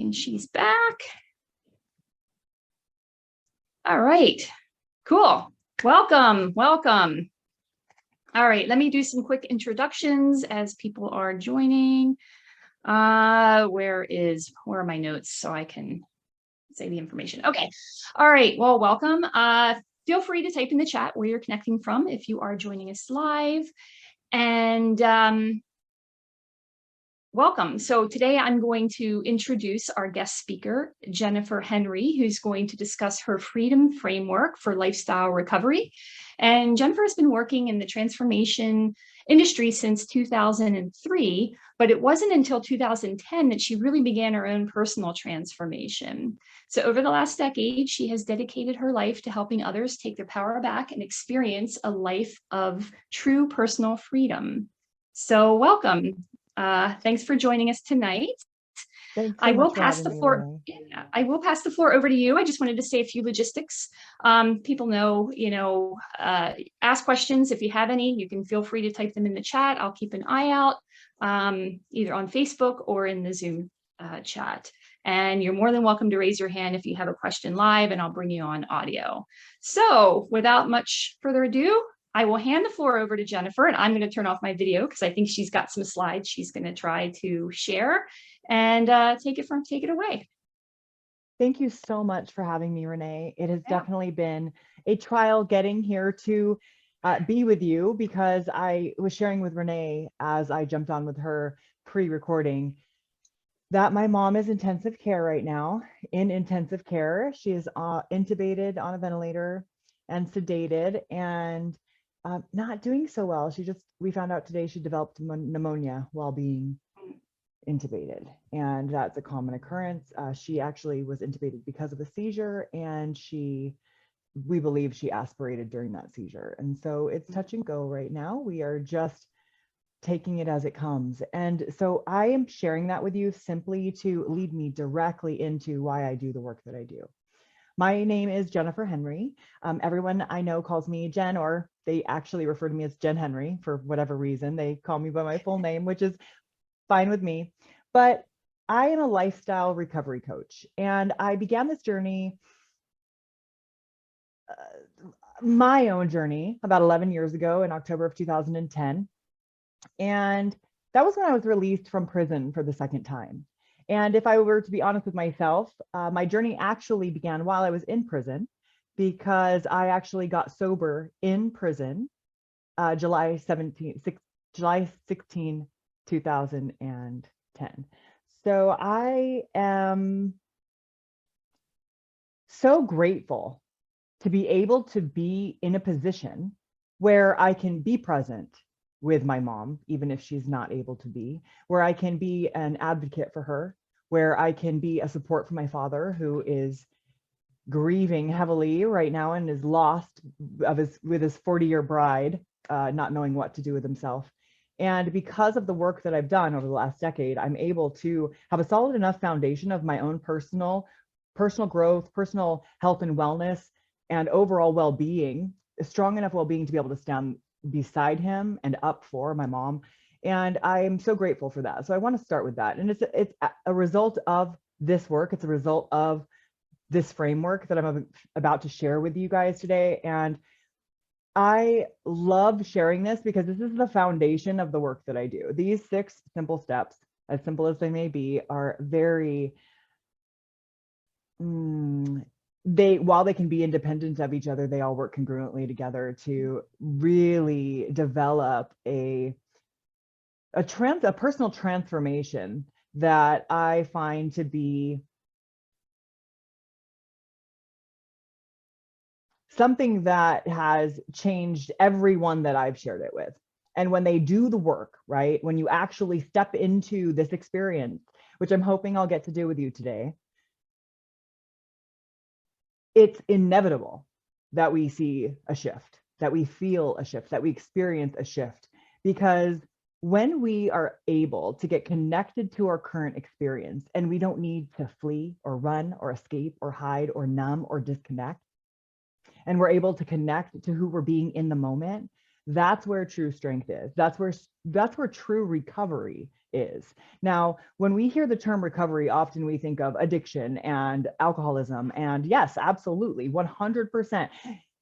And she's back. All right, cool. Welcome, welcome. All right, let me do some quick introductions as people are joining. Where are my notes so I can say the information? Okay, all right, well, welcome. Feel free to type in the chat where you're connecting from if you are joining us live. And welcome. So today I'm going to introduce our guest speaker, Jennifer Henry, who's going to discuss her freedom framework for lifestyle recovery. And Jennifer has been working in the transformation industry since 2003, but it wasn't until 2010 that she really began her own personal transformation. So over the last decade, she has dedicated her life to helping others take their power back and experience a life of true personal freedom. So welcome. Thanks for joining us tonight. I will pass the floor. I will pass the floor over to you. I just wanted to say a few logistics. People know, ask questions if you have any. You can feel free to type them in the chat. I'll keep an eye out, either on Facebook or in the Zoom chat. And you're more than welcome to raise your hand if you have a question live, and I'll bring you on audio. So without much further ado, I will hand the floor over to Jennifer, and I'm going to turn off my video because I think she's got some slides she's going to try to share, and take it away. Thank you so much for having me, Renee. It has definitely been a trial getting here to be with you, because I was sharing with Renee as I jumped on with her pre-recording that my mom is intensive care right now, in intensive care. She is intubated on a ventilator and sedated, and not doing so well. We found out today she developed pneumonia while being intubated, and that's a common occurrence. She actually was intubated because of a seizure, and we believe she aspirated during that seizure. And so it's touch and go right now. We are just taking it as it comes. And so I am sharing that with you simply to lead me directly into why I do the work that I do. My name is Jennifer Henry. Everyone I know calls me Jen, or they actually refer to me as Jen Henry for whatever reason. They call me by my full name, which is fine with me. But I am a lifestyle recovery coach, and I began this journey, my own journey, about 11 years ago in October of 2010. And that was when I was released from prison for the second time. And if I were to be honest with myself, my journey actually began while I was in prison, because I actually got sober in prison, July 16, 2010. So I am so grateful to be able to be in a position where I can be present with my mom, even if she's not able to be, where I can be an advocate for her, where I can be a support for my father, who is grieving heavily right now and is lost with his 40-year bride, not knowing what to do with himself. And because of the work that I've done over the last decade, I'm able to have a solid enough foundation of my own personal growth, personal health and wellness, and overall well-being, strong enough well-being to be able to stand beside him and up for my mom. And I'm so grateful for that. So I want to start with that. And it's a result of this work. It's a result of this framework that I'm about to share with you guys today. And I love sharing this because this is the foundation of the work that I do. These 6 simple steps, as simple as they may be, are very, while they can be independent of each other, they all work congruently together to really develop a personal transformation that I find to be something that has changed everyone that I've shared it with. And when they do the work, right, when you actually step into this experience, which I'm hoping I'll get to do with you today, it's inevitable that we see a shift, that we feel a shift, that we experience a shift. Because when we are able to get connected to our current experience, and we don't need to flee or run or escape or hide or numb or disconnect, and we're able to connect to who we're being in the moment, that's where true strength is. That's where true recovery is. Now, when we hear the term recovery, often we think of addiction and alcoholism. And yes, absolutely, 100%.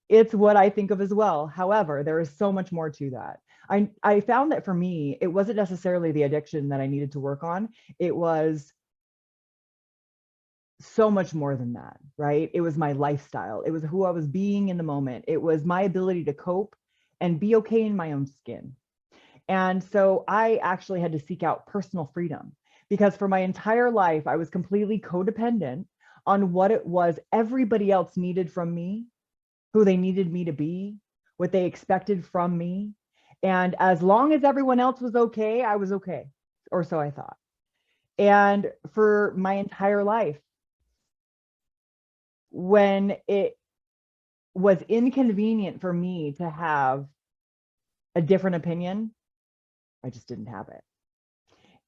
It's what I think of as well. However, there is so much more to that. I found that for me, it wasn't necessarily the addiction that I needed to work on. It was so much more than that, right? It was my lifestyle. It was who I was being in the moment. It was my ability to cope and be okay in my own skin. And so I actually had to seek out personal freedom, because for my entire life, I was completely codependent on what it was everybody else needed from me, who they needed me to be, what they expected from me. And as long as everyone else was okay, I was okay, or so I thought. And for my entire life, when it was inconvenient for me to have a different opinion, I just didn't have it.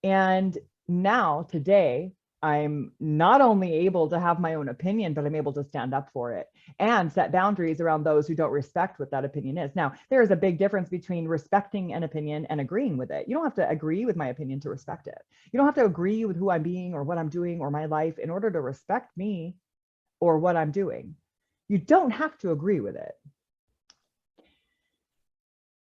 And now, today, I'm not only able to have my own opinion, but I'm able to stand up for it and set boundaries around those who don't respect what that opinion is. Now, there is a big difference between respecting an opinion and agreeing with it. You don't have to agree with my opinion to respect it. You don't have to agree with who I'm being or what I'm doing or my life in order to respect me or what I'm doing. You don't have to agree with it.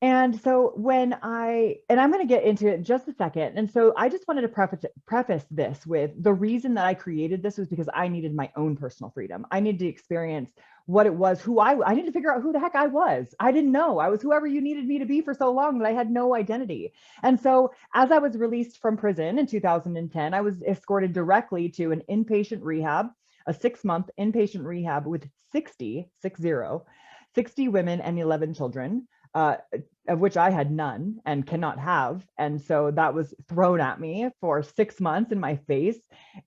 And so I'm going to get into it in just a second. And so I just wanted to preface this with the reason that I created this was because I needed my own personal freedom. I needed to experience what it was, I needed to figure out who the heck I was. I didn't know. I was whoever you needed me to be for so long that I had no identity. And so as I was released from prison in 2010, I was escorted directly to an inpatient rehab, a 6-month inpatient rehab with 60 women and 11 children. Of which I had none and cannot have. And so that was thrown at me for 6 months in my face.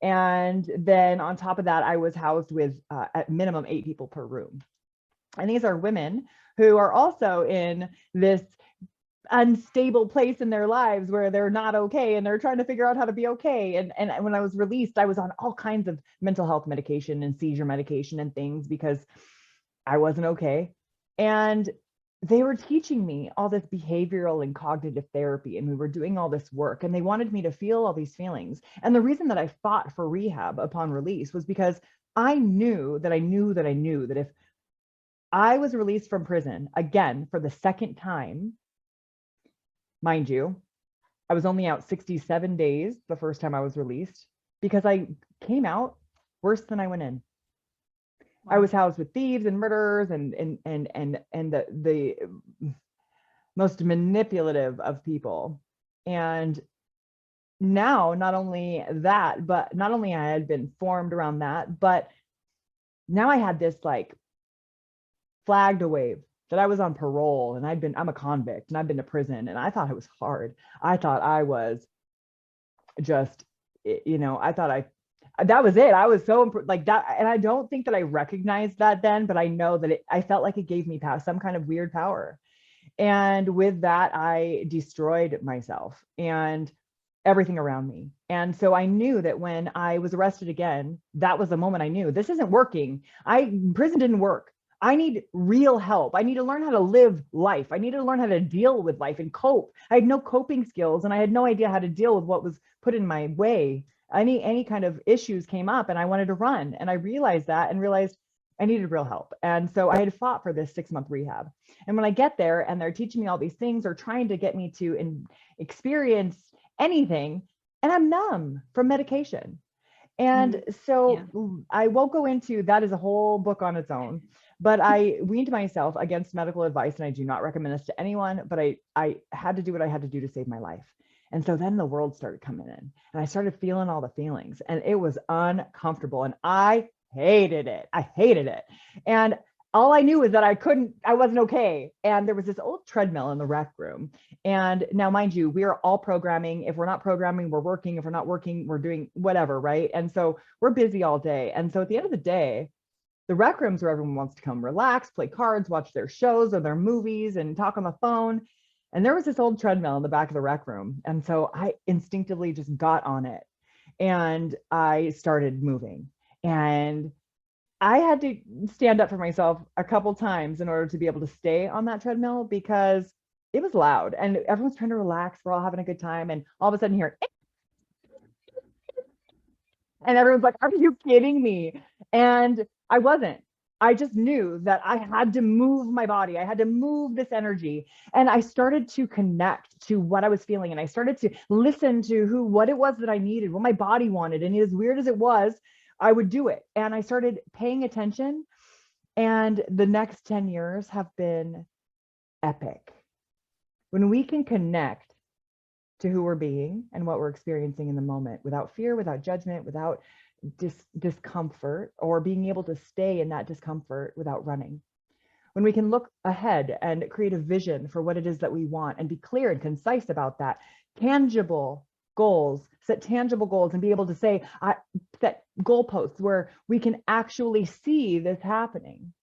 And then on top of that, I was housed with at minimum 8 people per room. And these are women who are also in this unstable place in their lives where they're not okay and they're trying to figure out how to be okay. And when I was released, I was on all kinds of mental health medication and seizure medication and things because I wasn't okay. And they were teaching me all this behavioral and cognitive therapy, and we were doing all this work, and they wanted me to feel all these feelings. And the reason that I fought for rehab upon release was because I knew that if I was released from prison again for the second time, mind you, I was only out 67 days the first time I was released, because I came out worse than I went in. I was housed with thieves and murderers and the most manipulative of people. And now, not only I had been formed around that, but now I had this like flag to wave that I was on parole and I'm a convict and I've been to prison, and I thought it was hard. I thought I was just, I thought that was it. I was so like that. And I don't think that I recognized that then, but I know that I felt like it gave me some kind of weird power. And with that, I destroyed myself and everything around me. And so I knew that when I was arrested again, that was the moment I knew this isn't working. Prison didn't work. I need real help. I need to learn how to live life. I need to learn how to deal with life and cope. I had no coping skills, and I had no idea how to deal with what was put in my way. Any kind of issues came up, and I wanted to run. And I realized that and realized I needed real help. And so I had fought for this 6-month rehab. And when I get there and they're teaching me all these things or trying to get me to experience anything, and I'm numb from medication. And so I won't go into that as a whole book on its own, but I weaned myself against medical advice, and I do not recommend this to anyone, but I had to do what I had to do to save my life. And so then the world started coming in, and I started feeling all the feelings, and it was uncomfortable, and I hated it. And all I knew was that I wasn't okay. And there was this old treadmill in the rec room. And now, mind you, we are all programming. If we're not programming, we're working. If we're not working, we're doing whatever, right? And so we're busy all day. And so at the end of the day, the rec rooms where everyone wants to come relax, play cards, watch their shows or their movies, and talk on the phone. And there was this old treadmill in the back of the rec room. And so I instinctively just got on it and I started moving. And I had to stand up for myself a couple times in order to be able to stay on that treadmill, because it was loud and everyone's trying to relax. We're all having a good time. And all of a sudden here, And everyone's like, are you kidding me? And I wasn't. I just knew that I had to move my body. I had to move this energy. And I started to connect to what I was feeling. And I started to listen to what it was that I needed, what my body wanted. And as weird as it was, I would do it. And I started paying attention. And the next 10 years have been epic. When we can connect to who we're being and what we're experiencing in the moment without fear, without judgment, without discomfort, or being able to stay in that discomfort without running. When we can look ahead and create a vision for what it is that we want and be clear and concise about that, tangible goals, set tangible goals, and be able to say, set goalposts where we can actually see this happening.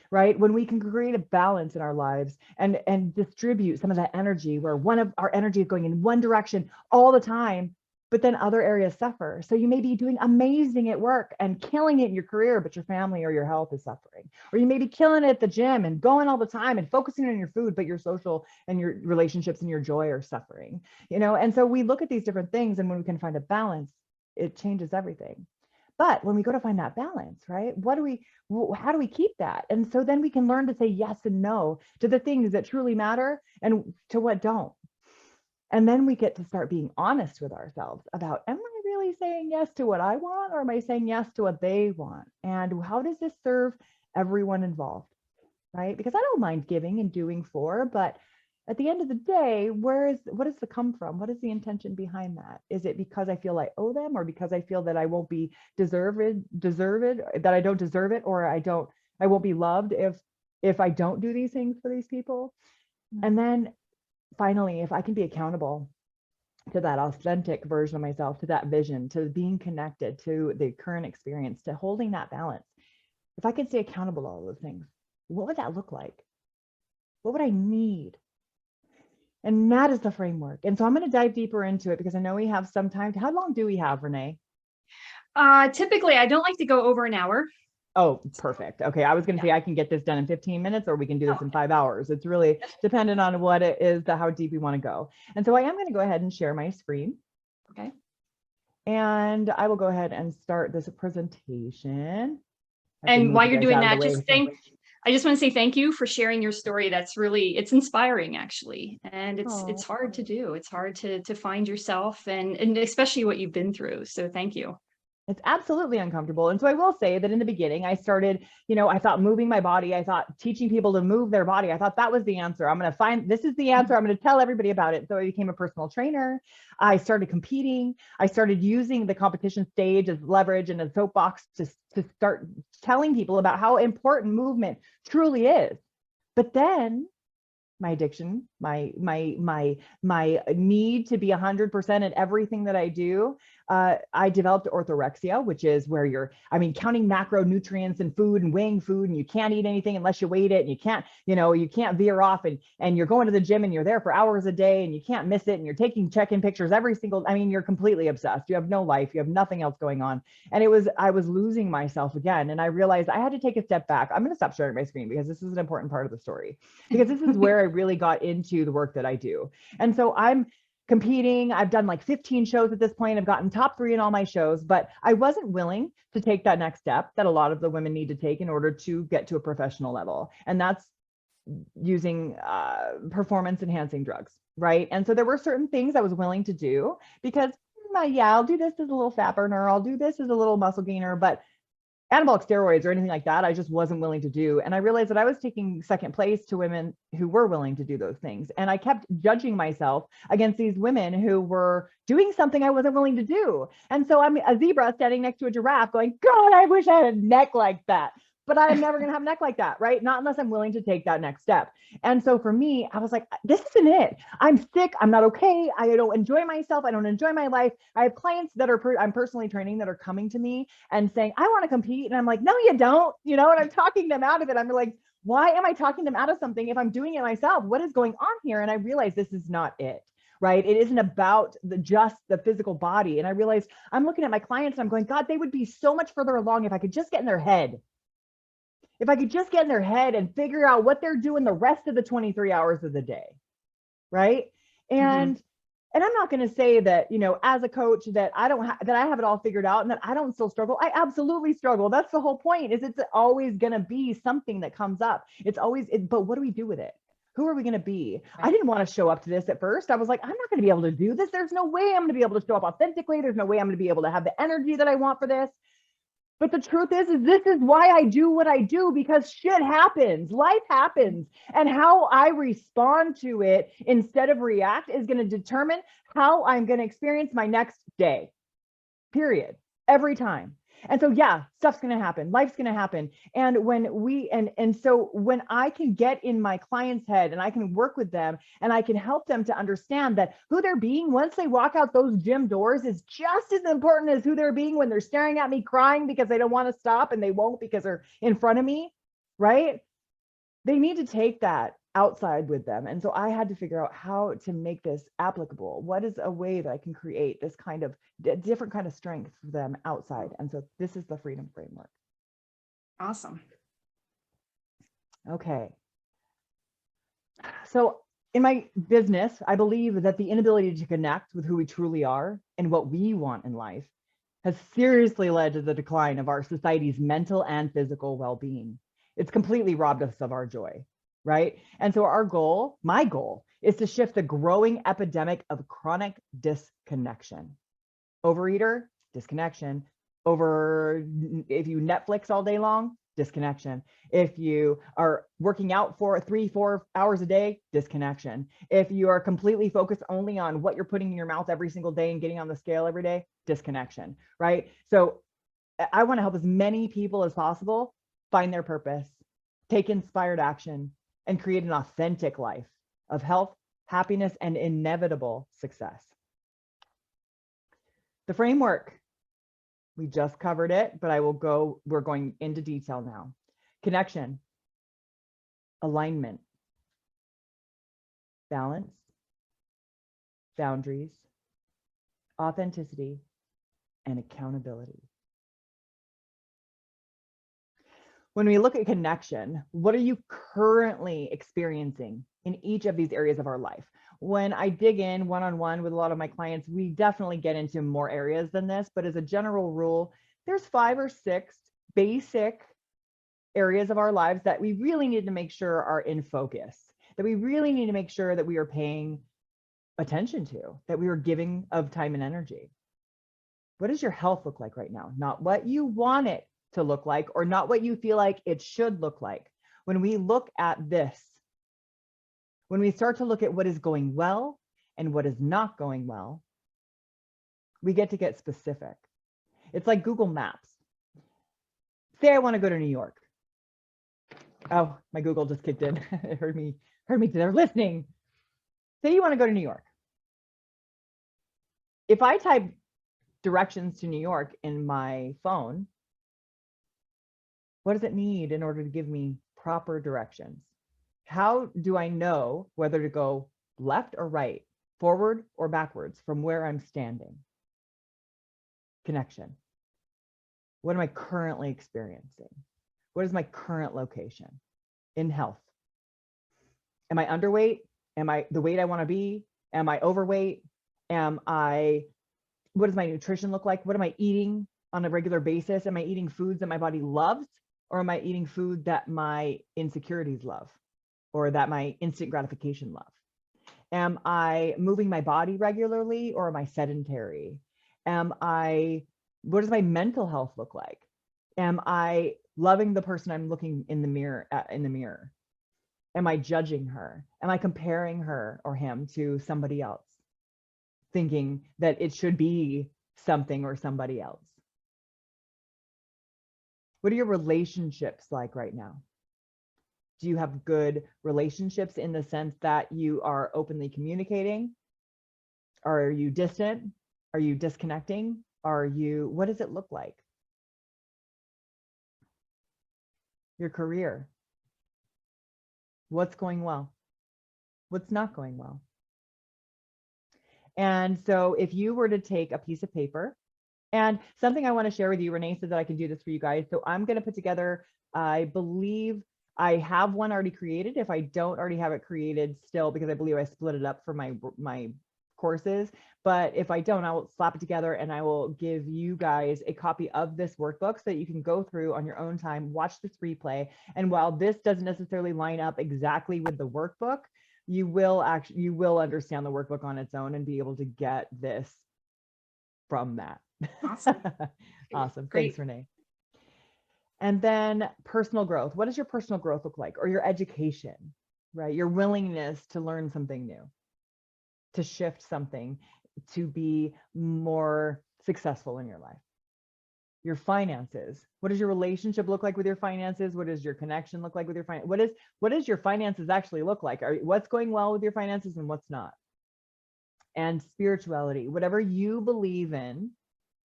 Right? When we can create a balance in our lives and distribute some of that energy, where one of our energy is going in one direction all the time, but then other areas suffer. So you may be doing amazing at work and killing it in your career, but your family or your health is suffering. Or you may be killing it at the gym and going all the time and focusing on your food, but your social and your relationships and your joy are suffering. And so we look at these different things, and when we can find a balance, it changes everything. But when we go to find that balance, right? How do we keep that? And so then we can learn to say yes and no to the things that truly matter and to what don't. And then we get to start being honest with ourselves about, am I really saying yes to what I want, or am I saying yes to what they want? And how does this serve everyone involved, right? Because I don't mind giving and doing for, but at the end of the day, what does the come from? What is the intention behind that? Is it because I feel I owe them, or because I feel that I won't be deserved, that I don't deserve it, or I won't be loved if I don't do these things for these people? And then finally, if I can be accountable to that authentic version of myself, to that vision, to being connected to the current experience, to holding that balance, if I could stay accountable to all those things, what would that look like? What would I need? And that is the framework. And so I'm going to dive deeper into it because I know we have some time. How long do we have, Renee? Typically, I don't like to go over an hour. Oh, perfect. Okay. I was going to say I can get this done in 15 minutes, or we can do this in 5 hours. It's really dependent on what it is, how deep we want to go. And so I am going to go ahead and share my screen. Okay. And I will go ahead and start this presentation. And while you're doing that, I just want to say thank you for sharing your story. It's inspiring, actually. And it's hard to do. It's hard to find yourself and especially what you've been through. So thank you. It's absolutely uncomfortable. And so I will say that in the beginning, I started, I thought moving my body, I thought teaching people to move their body. I thought that was the answer. This is the answer. I'm going to tell everybody about it. So I became a personal trainer. I started competing. I started using the competition stage as leverage and a soapbox to start telling people about how important movement truly is. But then my addiction, my need to be 100% at everything that I do. I developed orthorexia, which is where you're counting macronutrients in food and weighing food, and you can't eat anything unless you weigh it, and you can't veer off, and you're going to the gym and you're there for hours a day and you can't miss it, and you're taking check-in pictures you're completely obsessed. You have no life, you have nothing else going on. And I was losing myself again, and I realized I had to take a step back. I'm going to stop sharing my screen because this is an important part of the story, because this is where I really got into the work that I do. And so I'm competing. I've done like 15 shows at this point. I've gotten top 3 in all my shows, but I wasn't willing to take that next step that a lot of the women need to take in order to get to a professional level. And that's using performance enhancing drugs, right? And so there were certain things I was willing to do because, I'll do this as a little fat burner. I'll do this as a little muscle gainer, but anabolic steroids or anything like that, I just wasn't willing to do. And I realized that I was taking second place to women who were willing to do those things. And I kept judging myself against these women who were doing something I wasn't willing to do. And so I'm a zebra standing next to a giraffe going, God, I wish I had a neck like that. But I'm never going to have a neck like that, right? Not unless I'm willing to take that next step. And so for me, I was like, this isn't it. I'm sick. I'm not okay. I don't enjoy myself. I don't enjoy my life. I have clients that I'm personally training that are coming to me and saying, I want to compete. And I'm like, no, you don't, and I'm talking them out of it. I'm like, why am I talking them out of something if I'm doing it myself? What is going on here? And I realized this is not it. Right? It isn't about just the physical body. And I realized I'm looking at my clients and I'm going, God, they would be so much further along if I could just get in their head. If I could just get in their head and figure out what they're doing the rest of the 23 hours of the day, right? And And I'm not going to say that, you know, as a coach that I don't that I have it all figured out and that I don't still struggle. I absolutely struggle. That's the whole point, is it's always going to be something that comes up. It's always, but what do we do with it? Who are we going to be? I didn't want to show up to this at first. I was like, I'm not going to be able to do this. There's no way I'm going to be able to show up authentically. There's no way I'm going to be able to have the energy that I want for this. But the truth is this is why I do what I do, because shit happens, life happens. And how I respond to it instead of react is going to determine how I'm going to experience my next day, period, every time. And so, yeah, stuff's going to happen. Life's going to happen. And so when I can get in my client's head and I can work with them and I can help them to understand that who they're being once they walk out those gym doors is just as important as who they're being when they're staring at me crying because they don't want to stop and they won't because they're in front of me, right? They need to take that outside with them. And so I had to figure out how to make this applicable. What is a way that I can create this kind of different kind of strength for them outside? And so this is the freedom framework. Awesome. Okay. So in my business, I believe that the inability to connect with who we truly are and what we want in life has seriously led to the decline of our society's mental and physical well-being. It's completely robbed us of our joy, right? And so our goal, my goal, is to shift the growing epidemic of chronic disconnection. Overeater, disconnection. If you Netflix all day long, disconnection. If you are working out for 3-4 hours a day, disconnection. If you are completely focused only on what you're putting in your mouth every single day and getting on the scale every day, disconnection, right? So I want to help as many people as possible find their purpose, take inspired action, and create an authentic life of health, happiness, and inevitable success. The framework, we just covered it, but we're going into detail now. Connection, alignment, balance, boundaries, authenticity, and accountability. When we look at connection, what are you currently experiencing in each of these areas of our life? When I dig in one-on-one with a lot of my clients, we definitely get into more areas than this, but as a general rule, there's 5 or 6 basic areas of our lives that we really need to make sure are in focus, that we really need to make sure that we are paying attention to, that we are giving of time and energy. What does your health look like right now? Not what you want it to look like, or not what you feel like it should look like. When we look at this, when we start to look at what is going well and what is not going well, we get to get specific. It's like Google Maps. Say I want to go to New York. Oh, my Google just kicked in. It heard me, they're listening. Say you want to go to New York. If I type directions to New York in my phone, what does it need in order to give me proper directions? How do I know whether to go left or right, forward or backwards from where I'm standing? Connection. What am I currently experiencing? What is my current location in health? Am I underweight? Am I the weight I want to be? Am I overweight? What does my nutrition look like? What am I eating on a regular basis? Am I eating foods that my body loves? Or am I eating food that my insecurities love, or that my instant gratification love? Am I moving my body regularly, or am I sedentary? What does my mental health look like? Am I loving the person I'm looking in the mirror Am I judging her? Am I comparing her or him to somebody else, thinking that it should be something or somebody else? What are your relationships like right now? Do you have good relationships in the sense that you are openly communicating? Are you distant? Are you disconnecting? What does it look like? Your career. What's going well? What's not going well? And so if you were to take a piece of paper, and something I want to share with you, Renee said that I can do this for you guys. So I'm going to put together, I believe I have one already created. If I don't already have it created still, because I believe I split it up for my courses, but if I don't, I will slap it together and I will give you guys a copy of this workbook so that you can go through on your own time, watch this replay. And while this doesn't necessarily line up exactly with the workbook, you will understand the workbook on its own and be able to get this from that. Awesome. Awesome. Great. Thanks, Renee. And then personal growth. What does your personal growth look like? Or your education, right? Your willingness to learn something new, to shift something, to be more successful in your life. Your finances. What does your relationship look like with your finances? What does your connection look like with your finances? What does your finances actually look like? What's going well with your finances and what's not? And spirituality, whatever you believe in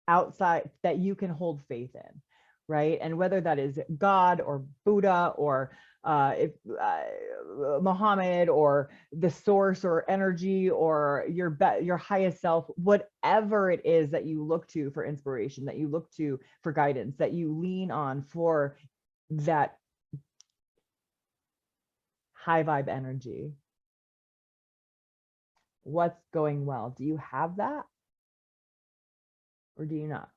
outside that you can hold faith in, right? And whether that is God or Buddha or Muhammad or the source or energy or your highest self, whatever it is that you look to for inspiration, that you look to for guidance, that you lean on for that high vibe energy. What's going well? Do you have that? Or do you not?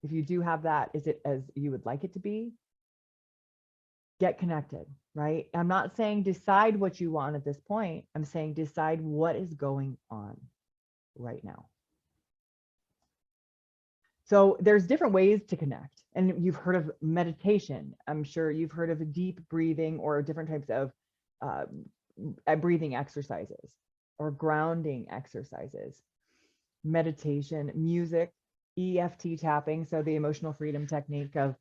If you do have that, is it as you would like it to be? Get connected, right? I'm not saying decide what you want at this point. I'm saying decide what is going on right now. So there's different ways to connect. And you've heard of meditation. I'm sure you've heard of deep breathing or different types of breathing exercises or grounding exercises, meditation, music, EFT tapping. So the emotional freedom technique of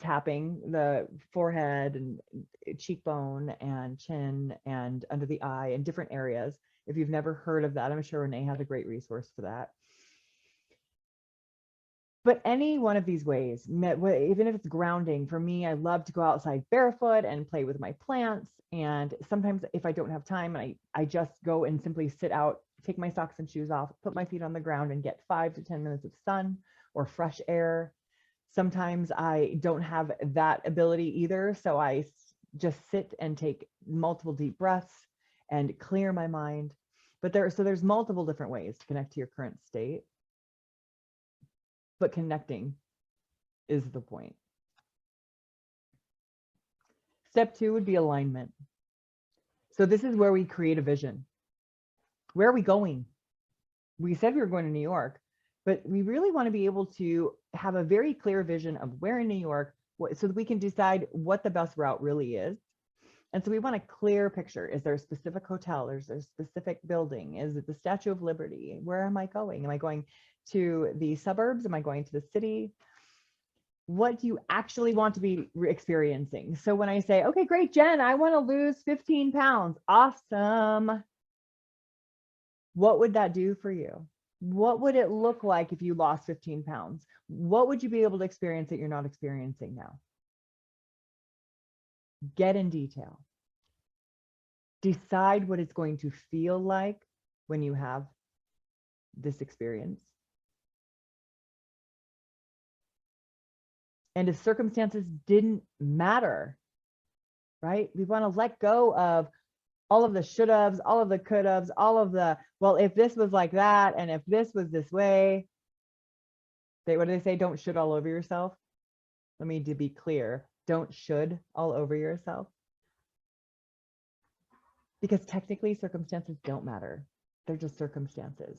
tapping the forehead and cheekbone and chin and under the eye and different areas. If you've never heard of that, I'm sure Renee has a great resource for that. But any one of these ways, even if it's grounding, for me, I love to go outside barefoot and play with my plants. And sometimes if I don't have time, I just go and simply sit out, take my socks and shoes off, put my feet on the ground and get 5 to 10 minutes of sun or fresh air. Sometimes I don't have that ability either. So I just sit and take multiple deep breaths and clear my mind. But there's multiple different ways to connect to your current state. But connecting is the point. Step 2 would be alignment. So this is where we create a vision. Where are we going? We said we were going to New York, but we really want to be able to have a very clear vision of where in New York, so that we can decide what the best route really is. And so we want a clear picture. Is there a specific hotel? Is there a specific building? Is it the Statue of Liberty? Where am I going? Am I going to the suburbs? Am I going to the city? What do you actually want to be experiencing? So when I say, okay, great, Jen, I want to lose 15 pounds. Awesome. What would that do for you? What would it look like if you lost 15 pounds? What would you be able to experience that you're not experiencing now? Get in detail. Decide what it's going to feel like when you have this experience. And if circumstances didn't matter, right? We want to let go of all of the should haves, all of the could haves, all of the, well, if this was like that, and if this was this way, what do they say? Don't should all over yourself. Let me to be clear. Don't should all over yourself. Because technically circumstances don't matter. They're just circumstances.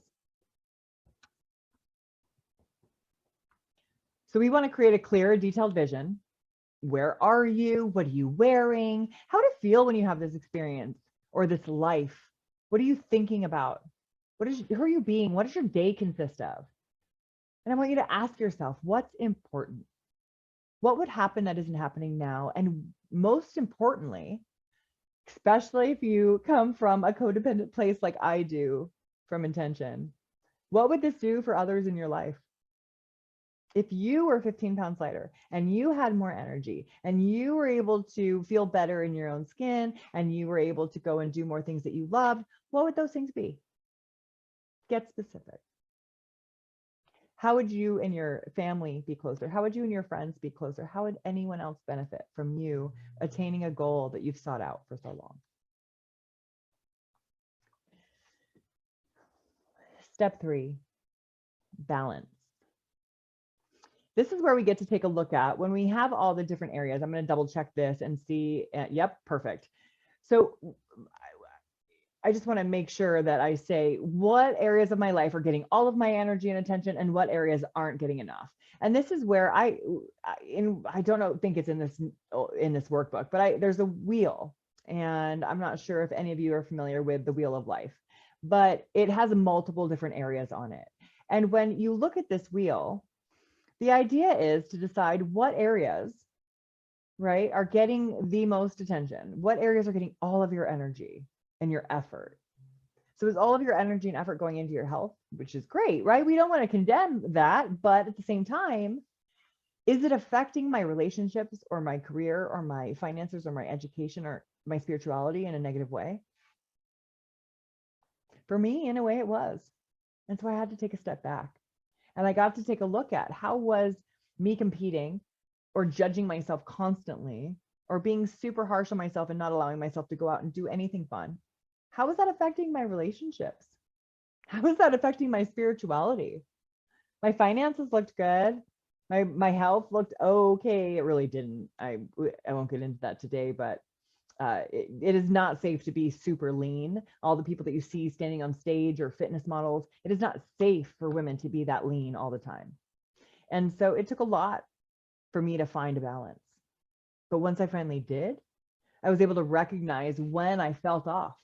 So we want to create a clear, detailed vision. Where are you? What are you wearing? How do you feel when you have this experience or this life? What are you thinking about? Who are you being? What does your day consist of? And I want you to ask yourself, what's important? What would happen that isn't happening now? And most importantly, especially if you come from a codependent place like I do from intention, what would this do for others in your life? If you were 15 pounds lighter and you had more energy and you were able to feel better in your own skin and you were able to go and do more things that you loved, what would those things be? Get specific. How would you and your family be closer? How would you and your friends be closer? How would anyone else benefit from you attaining a goal that you've sought out for so long? Step 3, balance. This is where we get to take a look at when we have all the different areas. I'm going to double check this and see. Yep, perfect. So I just want to make sure that I say what areas of my life are getting all of my energy and attention and what areas aren't getting enough. And this is where I don't think it's in this workbook, but there's a wheel, and I'm not sure if any of you are familiar with the wheel of life, but it has multiple different areas on it. And when you look at this wheel, the idea is to decide what areas, right, are getting the most attention, what areas are getting all of your energy and your effort. So is all of your energy and effort going into your health, which is great, right? We don't want to condemn that, but at the same time, is it affecting my relationships or my career or my finances or my education or my spirituality in a negative way? For me, in a way, it was. And so I had to take a step back. And I got to take a look at how was me competing or judging myself constantly or being super harsh on myself and not allowing myself to go out and do anything fun. How was that affecting my relationships? How was that affecting my spirituality? My finances looked good. My health looked okay. It really didn't. I won't get into that today, but it is not safe to be super lean. All the people that you see standing on stage or fitness models, it is not safe for women to be that lean all the time. And so it took a lot for me to find a balance. But once I finally did, I was able to recognize when I felt off,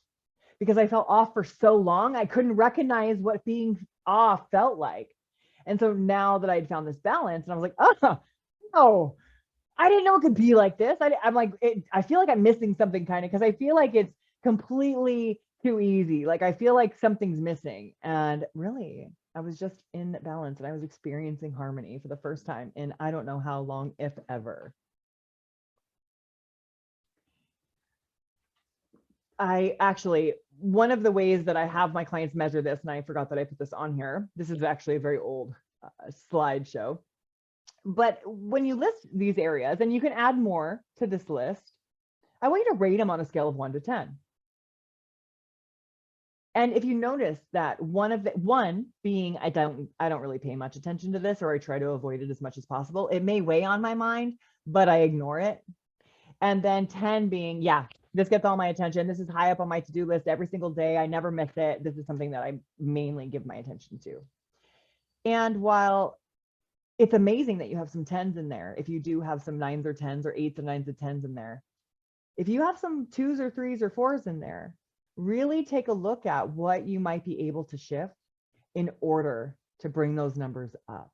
because I felt off for so long, I couldn't recognize what being off felt like. And so now that I'd found this balance, and I was like, oh, no, I didn't know it could be like this. I'm like, I feel like I'm missing something kind of, because I feel like it's completely too easy. Like I feel like something's missing. And really, I was just in balance and I was experiencing harmony for the first time in I don't know how long, if ever. One of the ways that I have my clients measure this, and I forgot that I put this on here. This is actually a very old slideshow. But when you list these areas, and you can add more to this list, I want you to rate them on a scale of 1 to 10. And if you notice that one being, I don't really pay much attention to this, or I try to avoid it as much as possible. It may weigh on my mind, but I ignore it. And then 10 being, yeah, this gets all my attention. This is high up on my to-do list every single day. I never miss it. This is something that I mainly give my attention to. And while it's amazing that you have some 10s in there, if you do have some 9s or 10s or 8s or 9s or 10s in there, if you have some 2s or 3s or 4s in there, really take a look at what you might be able to shift in order to bring those numbers up.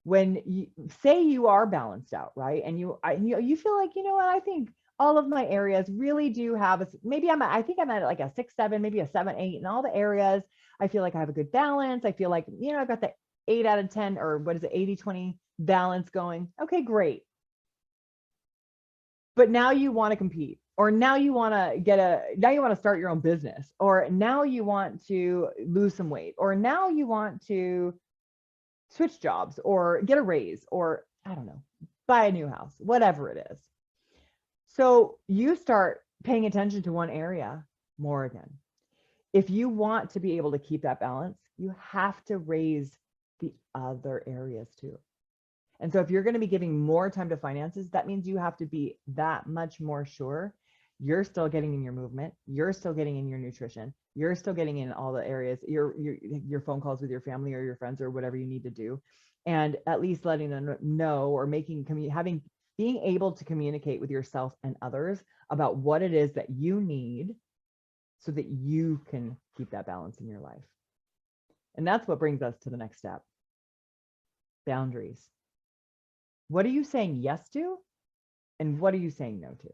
When you say you are balanced out, right? And you feel like, you know what, I think all of my areas really do have I think I'm at like a 6, 7, maybe a 7, 8 in all the areas. I feel like I have a good balance. I feel like, you know, I've got the 8 out of 10, or what is it, 80-20 balance going. Okay, great. But now you want to compete, or now you want to start your own business, or now you want to lose some weight, or now you want to switch jobs or get a raise, or I don't know, buy a new house, whatever it is. So you start paying attention to one area more again. If you want to be able to keep that balance, you have to raise the other areas too. And so if you're going to be giving more time to finances, that means you have to be that much more sure you're still getting in your movement, you're still getting in your nutrition, you're still getting in all the areas, your phone calls with your family or your friends or whatever you need to do, and at least letting them know, or being able to communicate with yourself and others about what it is that you need so that you can keep that balance in your life. And that's what brings us to the next step. Boundaries. What are you saying yes to? And what are you saying no to?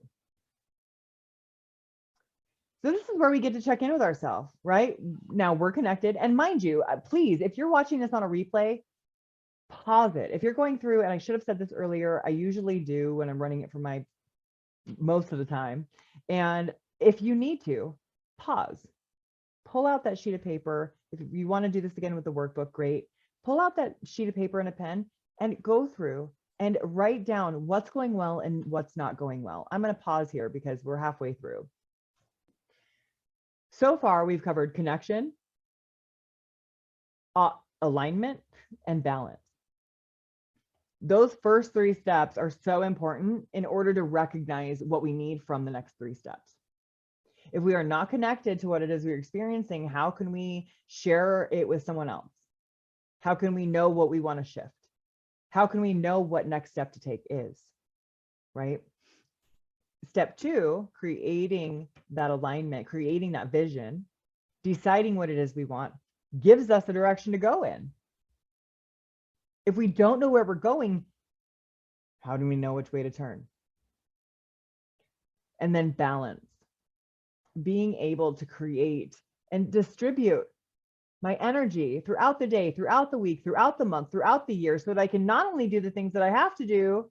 So this is where we get to check in with ourselves, right? Now we're connected. And mind you, please, if you're watching this on a replay, pause it. If you're going through, and I should have said this earlier, I usually do when I'm running it for most of the time. And if you need to, pause. Pull out that sheet of paper. If you want to do this again with the workbook, great. Pull out that sheet of paper and a pen and go through and write down what's going well and what's not going well. I'm going to pause here because we're halfway through. So far, we've covered connection, alignment, and balance. Those first 3 steps are so important in order to recognize what we need from the next 3 steps. If we are not connected to what it is we're experiencing, how can we share it with someone else? How can we know what we want to shift? How can we know what next step to take is, right? Step 2, creating that alignment, creating that vision, deciding what it is we want, gives us the direction to go in. If we don't know where we're going, how do we know which way to turn? And then balance, being able to create and distribute my energy throughout the day, throughout the week, throughout the month, throughout the year, so that I can not only do the things that I have to do,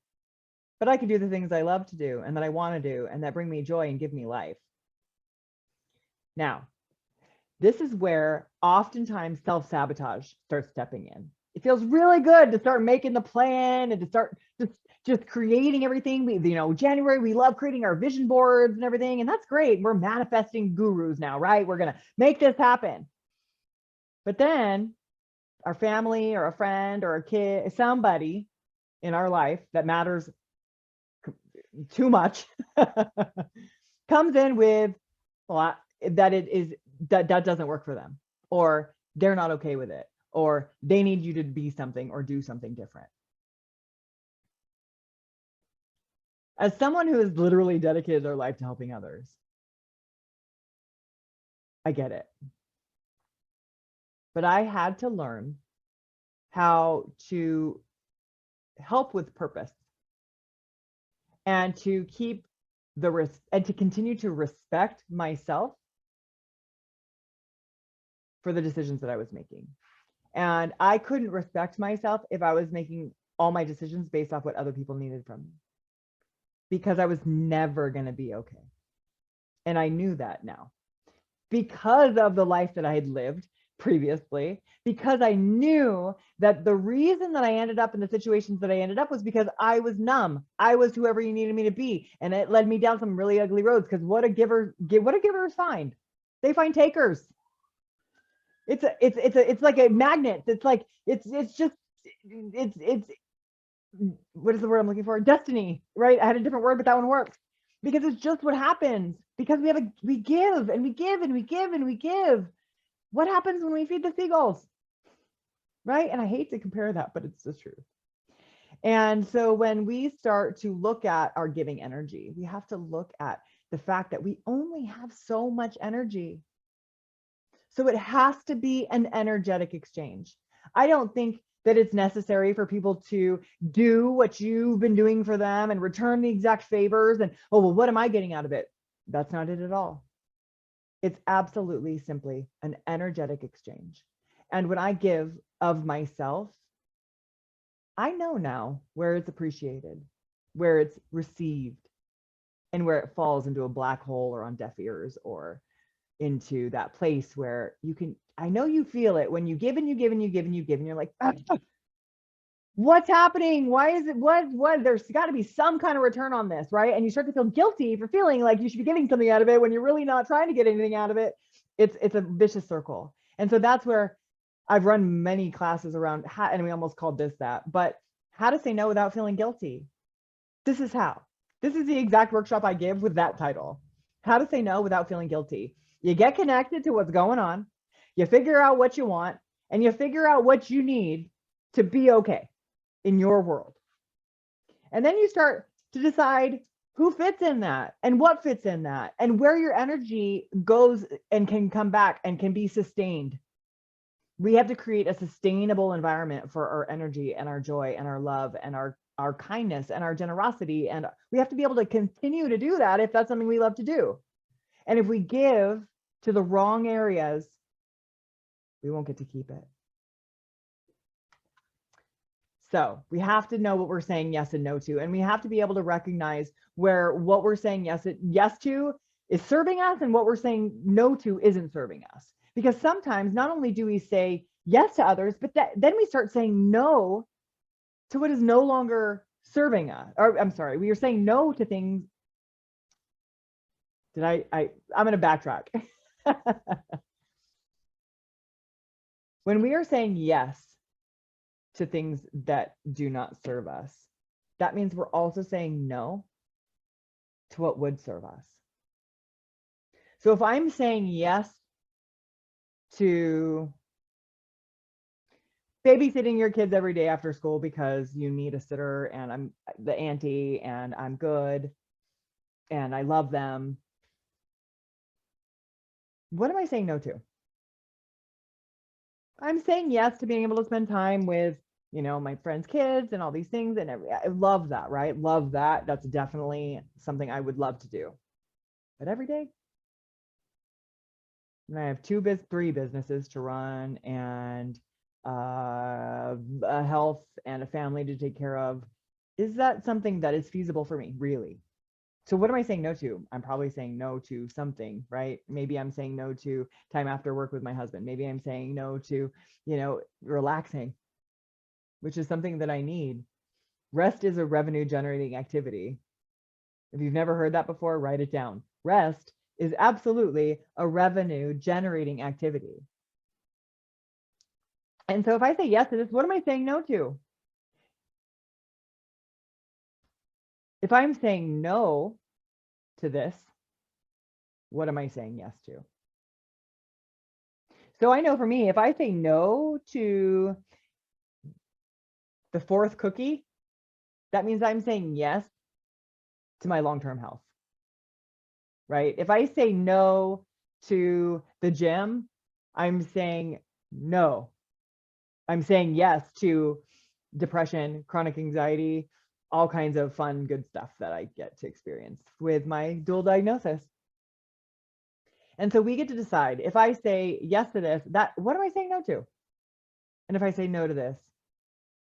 but I can do the things I love to do and that I want to do and that bring me joy and give me life. Now, this is where oftentimes self-sabotage starts stepping in. It feels really good to start making the plan and to start just creating everything. January, we love creating our vision boards and everything, and that's great. We're manifesting gurus now, right? We're going to make this happen. But then our family or a friend or a kid, somebody in our life that matters too much comes in with that doesn't work for them, or they're not okay with it, or they need you to be something or do something different. As someone who has literally dedicated their life to helping others, I get it. But I had to learn how to help with purpose and to keep the risk and to continue to respect myself for the decisions that I was making. And I couldn't respect myself if I was making all my decisions based off what other people needed from me, because I was never going to be okay. And I knew that now because of the life that I had lived previously, because I knew that the reason that I ended up in the situations that I ended up was because I was numb. I was whoever you needed me to be. And it led me down some really ugly roads, because what do givers find? They find takers. It's like a magnet. It's like, it's what is the word I'm looking for? Destiny, right? I had a different word, but that one works, because it's just what happens, because we give and we give and we give and we give. What happens when we feed the seagulls, right? And I hate to compare that, but it's the truth. And so when we start to look at our giving energy, we have to look at the fact that we only have so much energy. So it has to be an energetic exchange. I don't think that it's necessary for people to do what you've been doing for them and return the exact favors and, oh, well, what am I getting out of it? That's not it at all. It's absolutely simply an energetic exchange. And when I give of myself, I know now where it's appreciated, where it's received, and where it falls into a black hole or on deaf ears, or into that place where I know you feel it when you give and you give and you give and you give, and you're like, what's happening? Why is it, what, there's got to be some kind of return on this, right? And you start to feel guilty for feeling like you should be getting something out of it when you're really not trying to get anything out of it. It's a vicious circle. And so that's where I've run many classes around, and we almost called this that, but how to say no without feeling guilty. This is the exact workshop I give with that title: how to say no without feeling guilty. You get connected to what's going on, you figure out what you want, and you figure out what you need to be okay in your world. And then you start to decide who fits in that and what fits in that and where your energy goes and can come back and can be sustained. We have to create a sustainable environment for our energy and our joy and our love and our kindness and our generosity. And we have to be able to continue to do that if that's something we love to do. And if we give to the wrong areas, we won't get to keep it. So we have to know what we're saying yes and no to, and we have to be able to recognize where what we're saying yes to is serving us and what we're saying no to isn't serving us. Because sometimes not only do we say yes to others, but then we start saying no to what is no longer serving us. Or I'm sorry, we are saying no to things. I'm going to backtrack. When we are saying yes to things that do not serve us, that means we're also saying no to what would serve us. So if I'm saying yes to babysitting your kids every day after school because you need a sitter and I'm the auntie and I'm good and I love them, what am I saying no to? I'm saying yes to being able to spend time with, my friends' kids and all these things. And I love that, right? Love that. That's definitely something I would love to do. But every day, and I have three businesses to run and a health and a family to take care of. Is that something that is feasible for me, really? So what am I saying no to? I'm probably saying no to something, right? Maybe I'm saying no to time after work with my husband. Maybe I'm saying no to, relaxing, which is something that I need. Rest is a revenue generating activity. If you've never heard that before, write it down. Rest is absolutely a revenue generating activity. And so if I say yes to this, what am I saying no to? If I'm saying no to this, what am I saying yes to? So I know for me, if I say no to the fourth cookie, that means I'm saying yes to my long-term health, right? If I say no to the gym, I'm saying no. I'm saying yes to depression, chronic anxiety, all kinds of fun, good stuff that I get to experience with my dual diagnosis. And so we get to decide, if I say yes to this, what am I saying no to? And if I say no to this,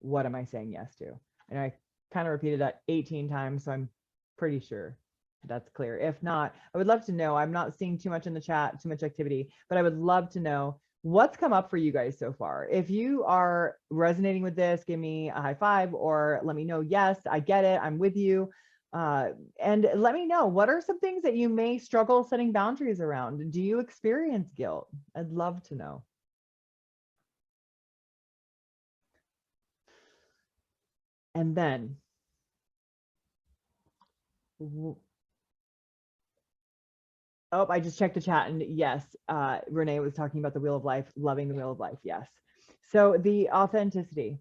what am I saying yes to? And I kind of repeated that 18 times, so I'm pretty sure that's clear. If not, I would love to know. I'm not seeing too much in the chat, too much activity, but I would love to know what's come up for you guys so far. If you are resonating with this, give me a high five or let me know, yes, I get it, I'm with you. And let me know, what are some things that you may struggle setting boundaries around? Do you experience guilt? I'd love to know. And then, oh, I just checked the chat, and yes, Renee was talking about the wheel of life, loving the wheel of life. Yes. So the authenticity.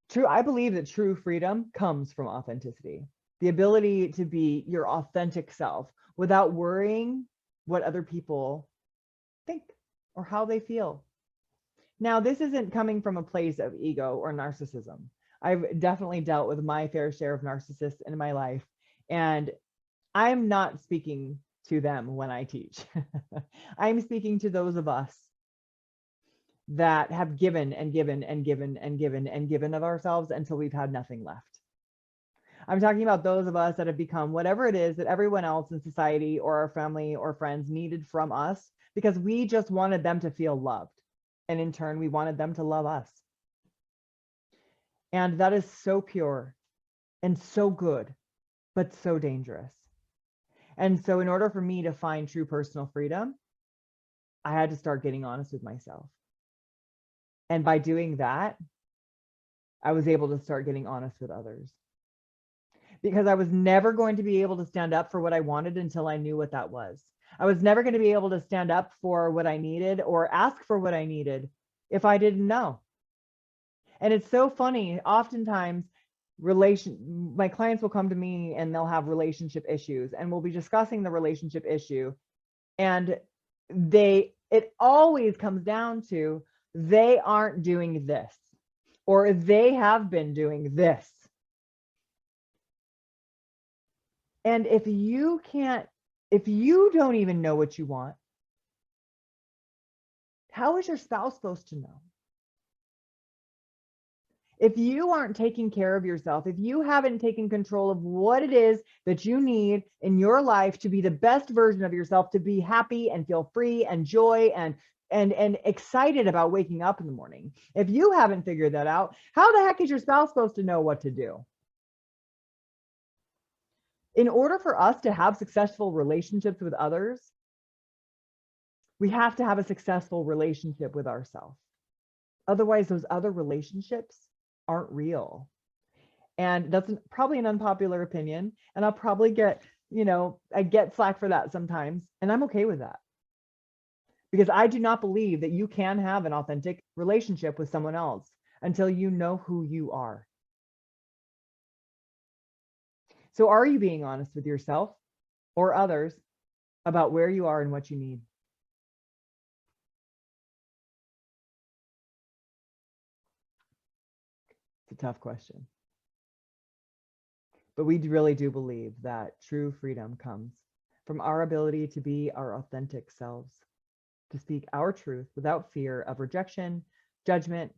True. I believe that true freedom comes from authenticity. The ability to be your authentic self without worrying what other people think or how they feel. Now, this isn't coming from a place of ego or narcissism. I've definitely dealt with my fair share of narcissists in my life, and I'm not speaking to them when I teach. I'm speaking to those of us that have given and given and given and given and given of ourselves until we've had nothing left. I'm talking about those of us that have become whatever it is that everyone else in society or our family or friends needed from us, because we just wanted them to feel loved. And in turn, we wanted them to love us. And that is so pure and so good, but so dangerous. And so in order for me to find true personal freedom, I had to start getting honest with myself. And by doing that, I was able to start getting honest with others. Because I was never going to be able to stand up for what I wanted until I knew what that was. I was never going to be able to stand up for what I needed or ask for what I needed if I didn't know. And it's so funny, oftentimes my clients will come to me and they'll have relationship issues, and we'll be discussing the relationship issue, and it always comes down to they aren't doing this, or they have been doing this. And if you don't even know what you want, how is your spouse supposed to know? If you aren't taking care of yourself, if you haven't taken control of what it is that you need in your life to be the best version of yourself, to be happy and feel free and joy and excited about waking up in the morning, if you haven't figured that out, how the heck is your spouse supposed to know what to do? In order for us to have successful relationships with others, We have to have a successful relationship with ourselves. Otherwise, those other relationships aren't real. And that's probably an unpopular opinion. And I'll probably get, I get slack for that sometimes. And I'm okay with that. Because I do not believe that you can have an authentic relationship with someone else until you know who you are. So are you being honest with yourself or others about where you are and what you need? It's a tough question. But we really do believe that true freedom comes from our ability to be our authentic selves, to speak our truth without fear of rejection, judgment,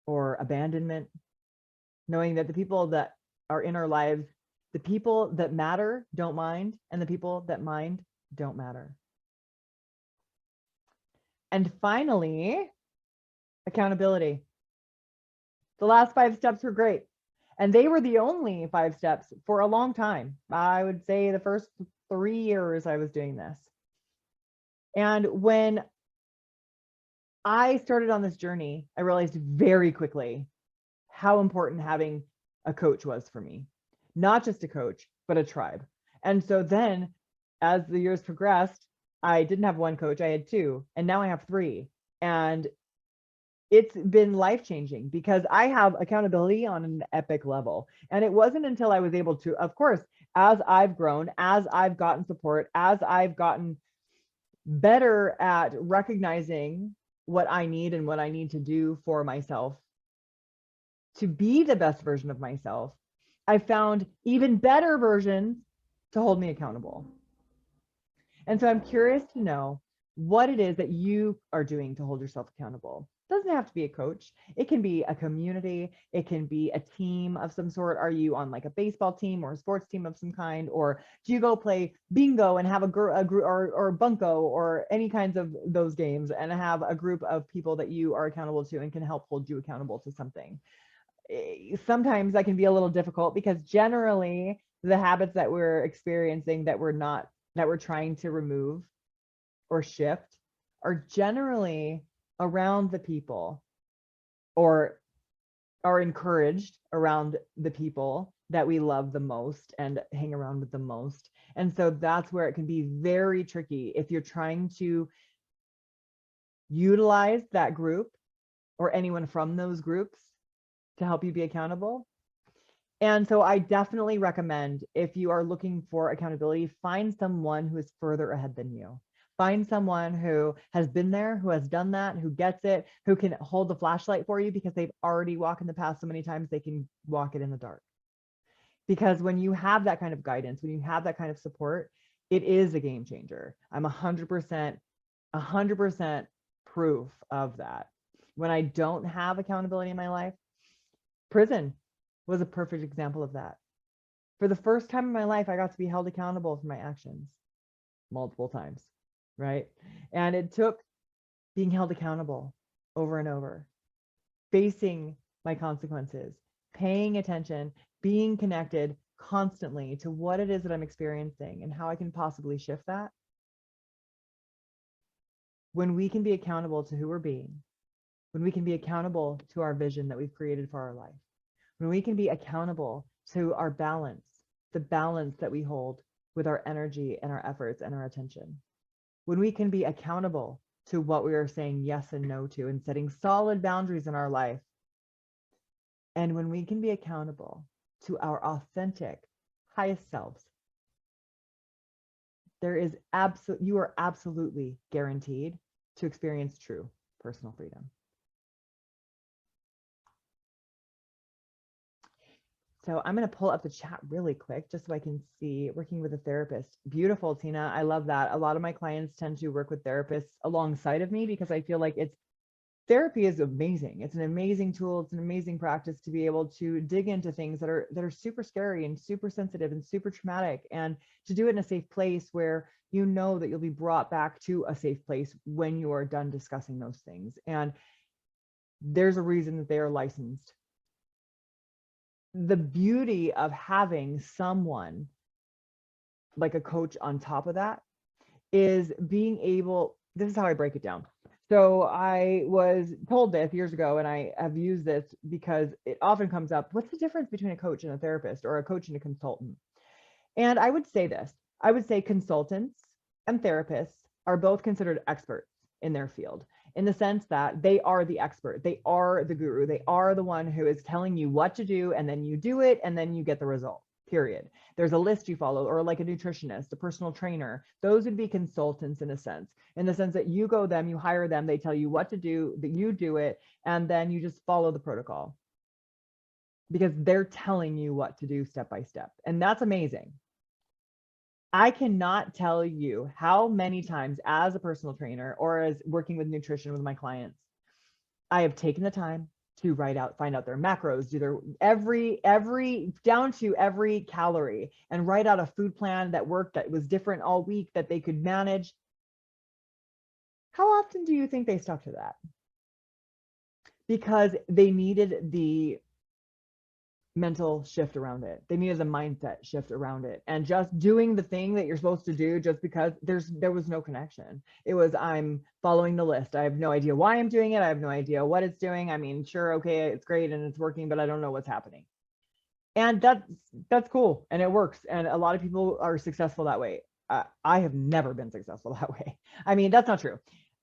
or abandonment, knowing that the people that are in our lives, the people that matter don't mind, and the people that mind don't matter. And finally, accountability. The last 5 steps were great. And they were the only 5 steps for a long time. I would say the first 3 years I was doing this. And when I started on this journey, I realized very quickly how important having a coach was for me. Not just a coach, but a tribe. And so then as the years progressed, I didn't have 1 coach, I had 2, and now I have 3. And it's been life-changing because I have accountability on an epic level. And it wasn't until I was able to, of course, as I've grown, as I've gotten support, as I've gotten better at recognizing what I need and what I need to do for myself to be the best version of myself, I found even better versions to hold me accountable. And so I'm curious to know what it is that you are doing to hold yourself accountable. It doesn't have to be a coach. It can be a community. It can be a team of some sort. Are you on like a baseball team or a sports team of some kind? Or do you go play bingo and have a group or bunko or any kinds of those games and have a group of people that you are accountable to and can help hold you accountable to something? Sometimes that can be a little difficult because generally the habits that we're experiencing that we're trying to remove or shift are generally around the people or are encouraged around the people that we love the most and hang around with the most. And so that's where it can be very tricky if you're trying to utilize that group or anyone from those groups to help you be accountable. And so I definitely recommend, if you are looking for accountability, find someone who is further ahead than you. Find someone who has been there, who has done that, who gets it, who can hold the flashlight for you because they've already walked in the path so many times they can walk it in the dark. Because when you have that kind of guidance, when you have that kind of support, it is a game changer. I'm 100% proof of that. When I don't have accountability in my life, prison was a perfect example of that. For the first time in my life, I got to be held accountable for my actions multiple times, right? And it took being held accountable over and over, facing my consequences, paying attention, being connected constantly to what it is that I'm experiencing and how I can possibly shift that. When we can be accountable to who we're being, when we can be accountable to our vision that we've created for our life, when we can be accountable to our balance, the balance that we hold with our energy and our efforts and our attention, when we can be accountable to what we are saying yes and no to and setting solid boundaries in our life, and when we can be accountable to our authentic highest selves, you are absolutely guaranteed to experience true personal freedom. So I'm going to pull up the chat really quick just so I can see. Working with a therapist. Beautiful, Tina. I love that. A lot of my clients tend to work with therapists alongside of me because I feel like therapy is amazing. It's an amazing tool. It's an amazing practice to be able to dig into things that are super scary and super sensitive and super traumatic, and to do it in a safe place where you know that you'll be brought back to a safe place when you are done discussing those things. And there's a reason that they are licensed. The beauty of having someone like a coach on top of that is being able this is how I break it down. So I was told this years ago, and I have used this because it often comes up. What's the difference between a coach and a therapist, or a coach and a consultant? And I would say this. I would say consultants and therapists are both considered experts in their field, in the sense that they are the expert. They are the guru. They are the one who is telling you what to do, and then you do it, and then you get the result, period. There's a list you follow, or like a nutritionist, a personal trainer. Those would be consultants in a sense, that you go them, you hire them, they tell you what to do, that you do it, and then you just follow the protocol because they're telling you what to do step by step. And that's amazing. I cannot tell you how many times as a personal trainer or as working with nutrition with my clients, I have taken the time to find out their macros, do their every down to every calorie, and write out a food plan that worked, that was different all week, that they could manage. How often do you think they stuck to that? Because they needed the mental shift around it. They needed a mindset shift around it. And just doing the thing that you're supposed to do just because there was no connection. It was, I'm following the list. I have no idea why I'm doing it. I have no idea what it's doing. I mean, sure, okay, it's great and it's working, but I don't know what's happening. And that's cool and it works. And a lot of people are successful that way. I have never been successful that way. I mean, that's not true.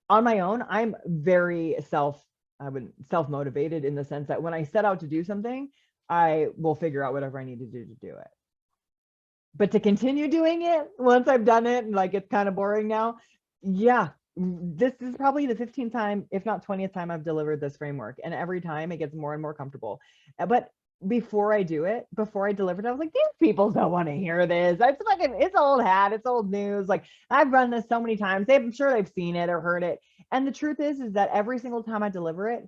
On my own, I'm very self-motivated in the sense that when I set out to do something, I will figure out whatever I need to do it. But to continue doing it once I've done it and like it's kind of boring now, yeah, this is probably the 15th time, if not 20th time I've delivered this framework. And every time it gets more and more comfortable. But before I delivered it, I was like, these people don't want to hear this. It's old hat, it's old news. Like, I've run this so many times. I'm sure they've seen it or heard it. And the truth is that every single time I deliver it,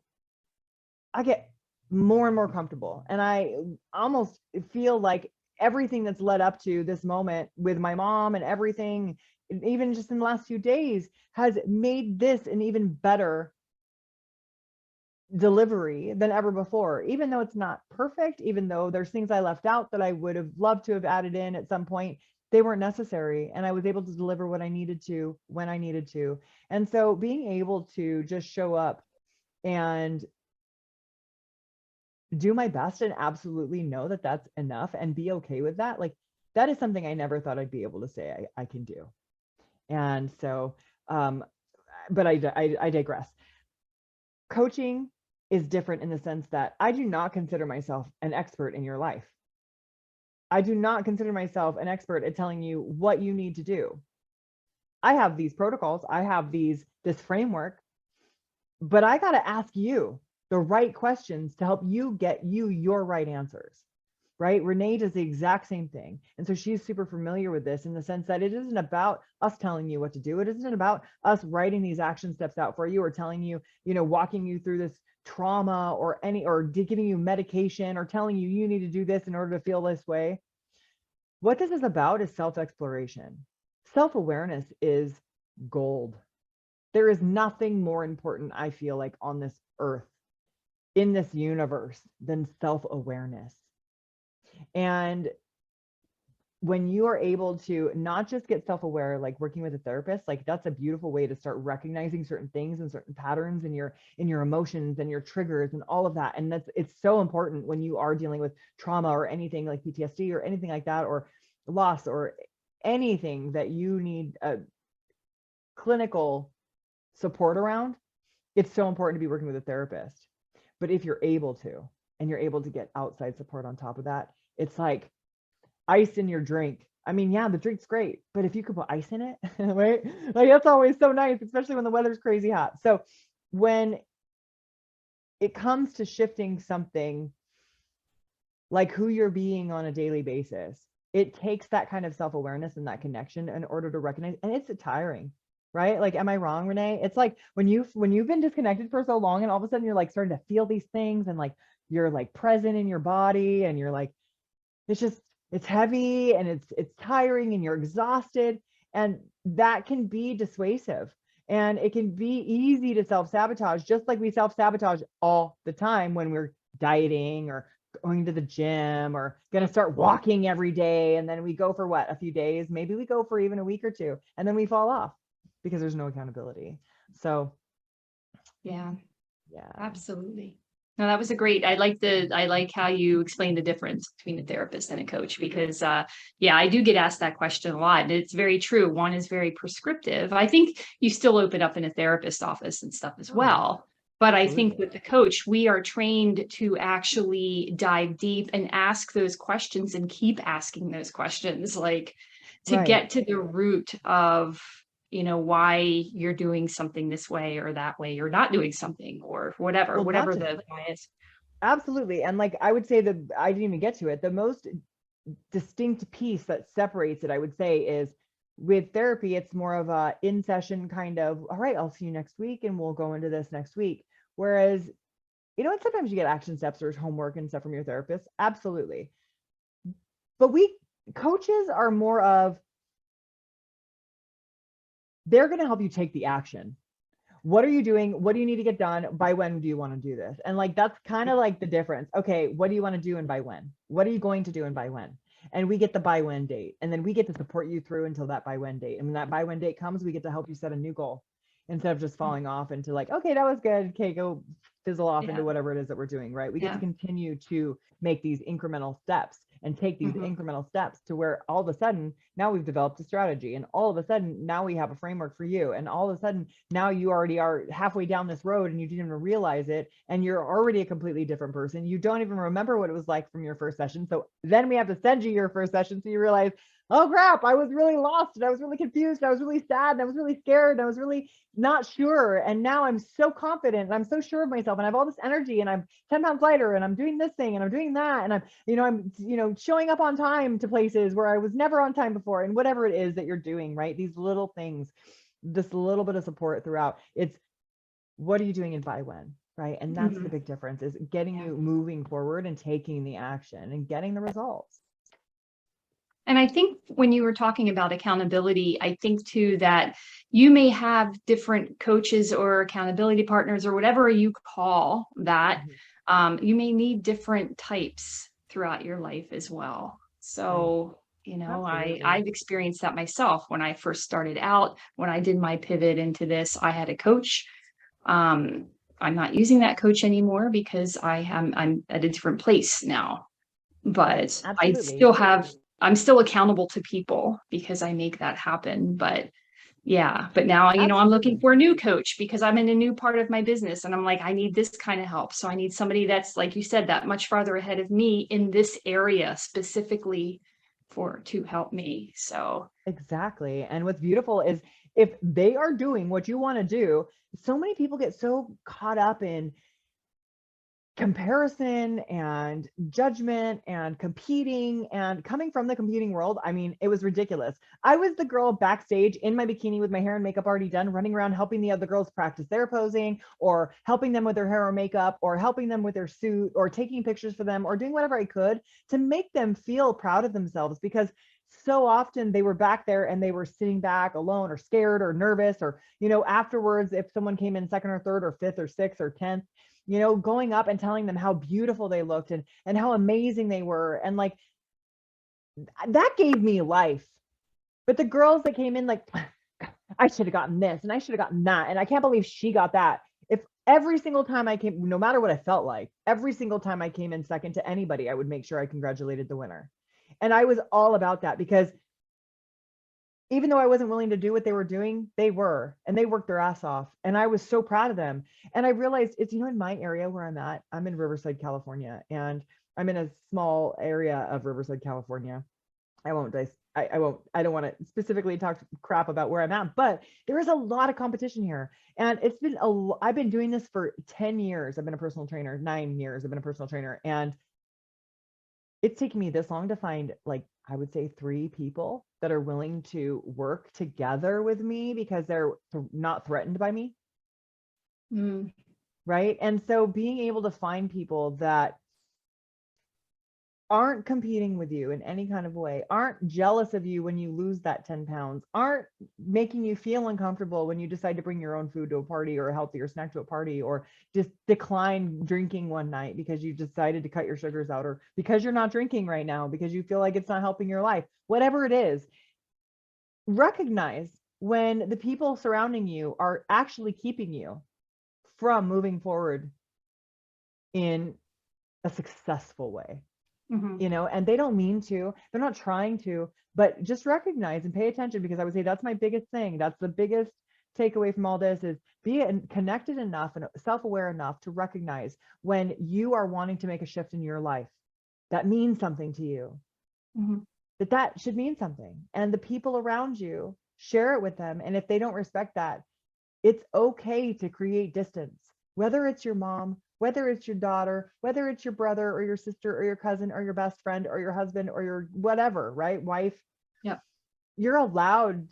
I get more and more comfortable. And I almost feel like everything that's led up to this moment with my mom and everything, even just in the last few days, has made this an even better delivery than ever before. Even though it's not perfect, even though there's things I left out that I would have loved to have added in at some point, they weren't necessary. And I was able to deliver what I needed to when I needed to. And so being able to just show up and do my best and absolutely know that that's enough and be okay with that. Like, that is something I never thought I'd be able to say I can do. And so, but I digress. Coaching is different in the sense that I do not consider myself an expert in your life. I do not consider myself an expert at telling you what you need to do. I have these protocols, I have this framework, but I got to ask you the right questions to help you get your right answers, right? Renee does the exact same thing. And so she's super familiar with this in the sense that it isn't about us telling you what to do. It isn't about us writing these action steps out for you or telling you, walking you through this trauma or giving you medication or telling you you need to do this in order to feel this way. What this is about is self-exploration. Self-awareness is gold. There is nothing more important, I feel like, on this earth, in this universe, than self-awareness. And when you are able to not just get self-aware, like working with a therapist, like that's a beautiful way to start recognizing certain things and certain patterns in your emotions and your triggers and all of that. And it's so important when you are dealing with trauma or anything like PTSD or anything like that, or loss or anything that you need a clinical support around. It's so important to be working with a therapist. But if you're able to, and you're able to get outside support on top of that, it's like ice in your drink. I mean, yeah, the drink's great, but if you could put ice in it, right? Like, that's always so nice, especially when the weather's crazy hot. So when it comes to shifting something like who you're being on a daily basis, it takes that kind of self-awareness and that connection in order to recognize, and it's tiring, right? Like, am I wrong, Renee? It's like when you've been disconnected for so long and all of a sudden you're like starting to feel these things and like you're like present in your body and you're like, it's heavy and it's tiring and you're exhausted, and that can be dissuasive and it can be easy to self-sabotage, just like we self-sabotage all the time when we're dieting or going to the gym or going to start walking every day. And then we go for what, a few days, maybe we go for even a week or two, and then we fall off. because there's no accountability. So Yeah, yeah. absolutely. No, that was a great, I like how you explained the difference between a therapist and a coach, because yeah, I do get asked that question a lot. And it's very true. One is very prescriptive. I think you still open up in a therapist office and stuff as Oh yeah, well. But I think absolutely. with the coach, we are trained to actually dive deep and ask those questions and keep asking those questions, like to Right. get to the root of, why you're doing something this way or that way, or not doing something, or whatever, Well, not whatever just the why is. absolutely. And like I would say that I didn't even get to it. The most distinct piece that separates it, I would say, is with therapy, it's more of a in session kind of, all right, I'll see you next week and we'll go into this next week. Whereas, and sometimes you get action steps or homework and stuff from your therapist. Absolutely. But we coaches are more of, they're going to help you take the action. What are you doing? What do you need to get done? By when do you want to do this? And like, that's kind of like the difference. Okay, what do you want to do and by when? What are you going to do and by when? And we get the by when date. And then we get to support you through until that by when date. And when that by when date comes, we get to help you set a new goal instead of just falling off into like, okay, that was good. Okay, go fizzle off Yeah, into whatever it is that we're doing, right? We get to yeah. continue to make these incremental steps and take these Mhm. incremental steps to where all of a sudden now we've developed a strategy, and all of a sudden now we have a framework for you, and all of a sudden now you already are halfway down this road and you didn't even realize it, and you're already a completely different person. You don't even remember what it was like from your first session. So then we have to send you your first session so you realize, oh crap, I was really lost and I was really confused and I was really sad and I was really scared and I was really not sure. And now I'm so confident and I'm so sure of myself and I have all this energy and I'm 10 pounds lighter and I'm doing this thing and I'm doing that. And I'm showing up on time to places where I was never on time before, and whatever it is that you're doing, right? These little things, this little bit of support throughout. It's what are you doing and by when, right? And that's the Mhm. big difference, is getting Yeah. you moving forward and taking the action and getting the results. And I think when you were talking about accountability, I think too that you may have different coaches or accountability partners or whatever you call that. Mhm. You may need different types throughout your life as well. Right. So, Absolutely. I've experienced that myself when I first started out. When I did my pivot into this, I had a coach. Um, I'm not using that coach anymore because I'm at a different place now, Right. but Absolutely. I'm still accountable to people because I make that happen. But yeah, but now, I'm looking Absolutely. for a new coach because I'm in a new part of my business and I'm like, I need this kind of help. So I need somebody that's, like you said, that much farther ahead of me in this area specifically to help me. So Exactly. And what's beautiful is if they are doing what you want to do, so many people get so caught up in comparison and judgment and competing, and coming from the competing world, I mean, it was ridiculous. I was the girl backstage in my bikini with my hair and makeup already done, running around helping the other girls practice their posing, or helping them with their hair or makeup, or helping them with their suit, or taking pictures for them, or doing whatever I could to make them feel proud of themselves, because so often they were back there and they were sitting back alone or scared or nervous, or afterwards, if someone came in second or third or fifth or sixth or 10th, going up and telling them how beautiful they looked and how amazing they were. And like, that gave me life. But the girls that came in like, I should have gotten this and I should have gotten that. And I can't believe she got that. If every single time I came, no matter what I felt like, every single time I came in second to anybody, I would make sure I congratulated the winner. And I was all about that, because even though I wasn't willing to do what they were doing, they were, and they worked their ass off. And I was so proud of them. And I realized it's, in my area where I'm in Riverside, California, and I'm in a small area of Riverside, California. I won't, I don't want to specifically talk crap about where I'm at, but there is a lot of competition here. And I've been doing this for 10 years. I've been a personal trainer, 9 years. I've been a personal trainer. And it's taken me this long to find, like, I would say 3 people that are willing to work together with me because they're not threatened by me. mm, Right. And so being able to find people that aren't competing with you in any kind of way, aren't jealous of you when you lose that 10 pounds, aren't making you feel uncomfortable when you decide to bring your own food to a party or a healthier snack to a party, or just decline drinking one night because you decided to cut your sugars out, or because you're not drinking right now because you feel like it's not helping your life, whatever it is, recognize when the people surrounding you are actually keeping you from moving forward in a successful way, Mhm. and they don't mean to, they're not trying to, but just recognize and pay attention, because I would say that's my biggest thing. That's the biggest takeaway from all this, is be connected enough and self-aware enough to recognize when you are wanting to make a shift in your life that means something to you, Mhm. that should mean something. And the people around you, share it with them. And if they don't respect that, it's okay to create distance, whether it's your mom, whether it's your daughter, whether it's your brother or your sister or your cousin or your best friend or your husband or your whatever, right? Wife. Yep. You're allowed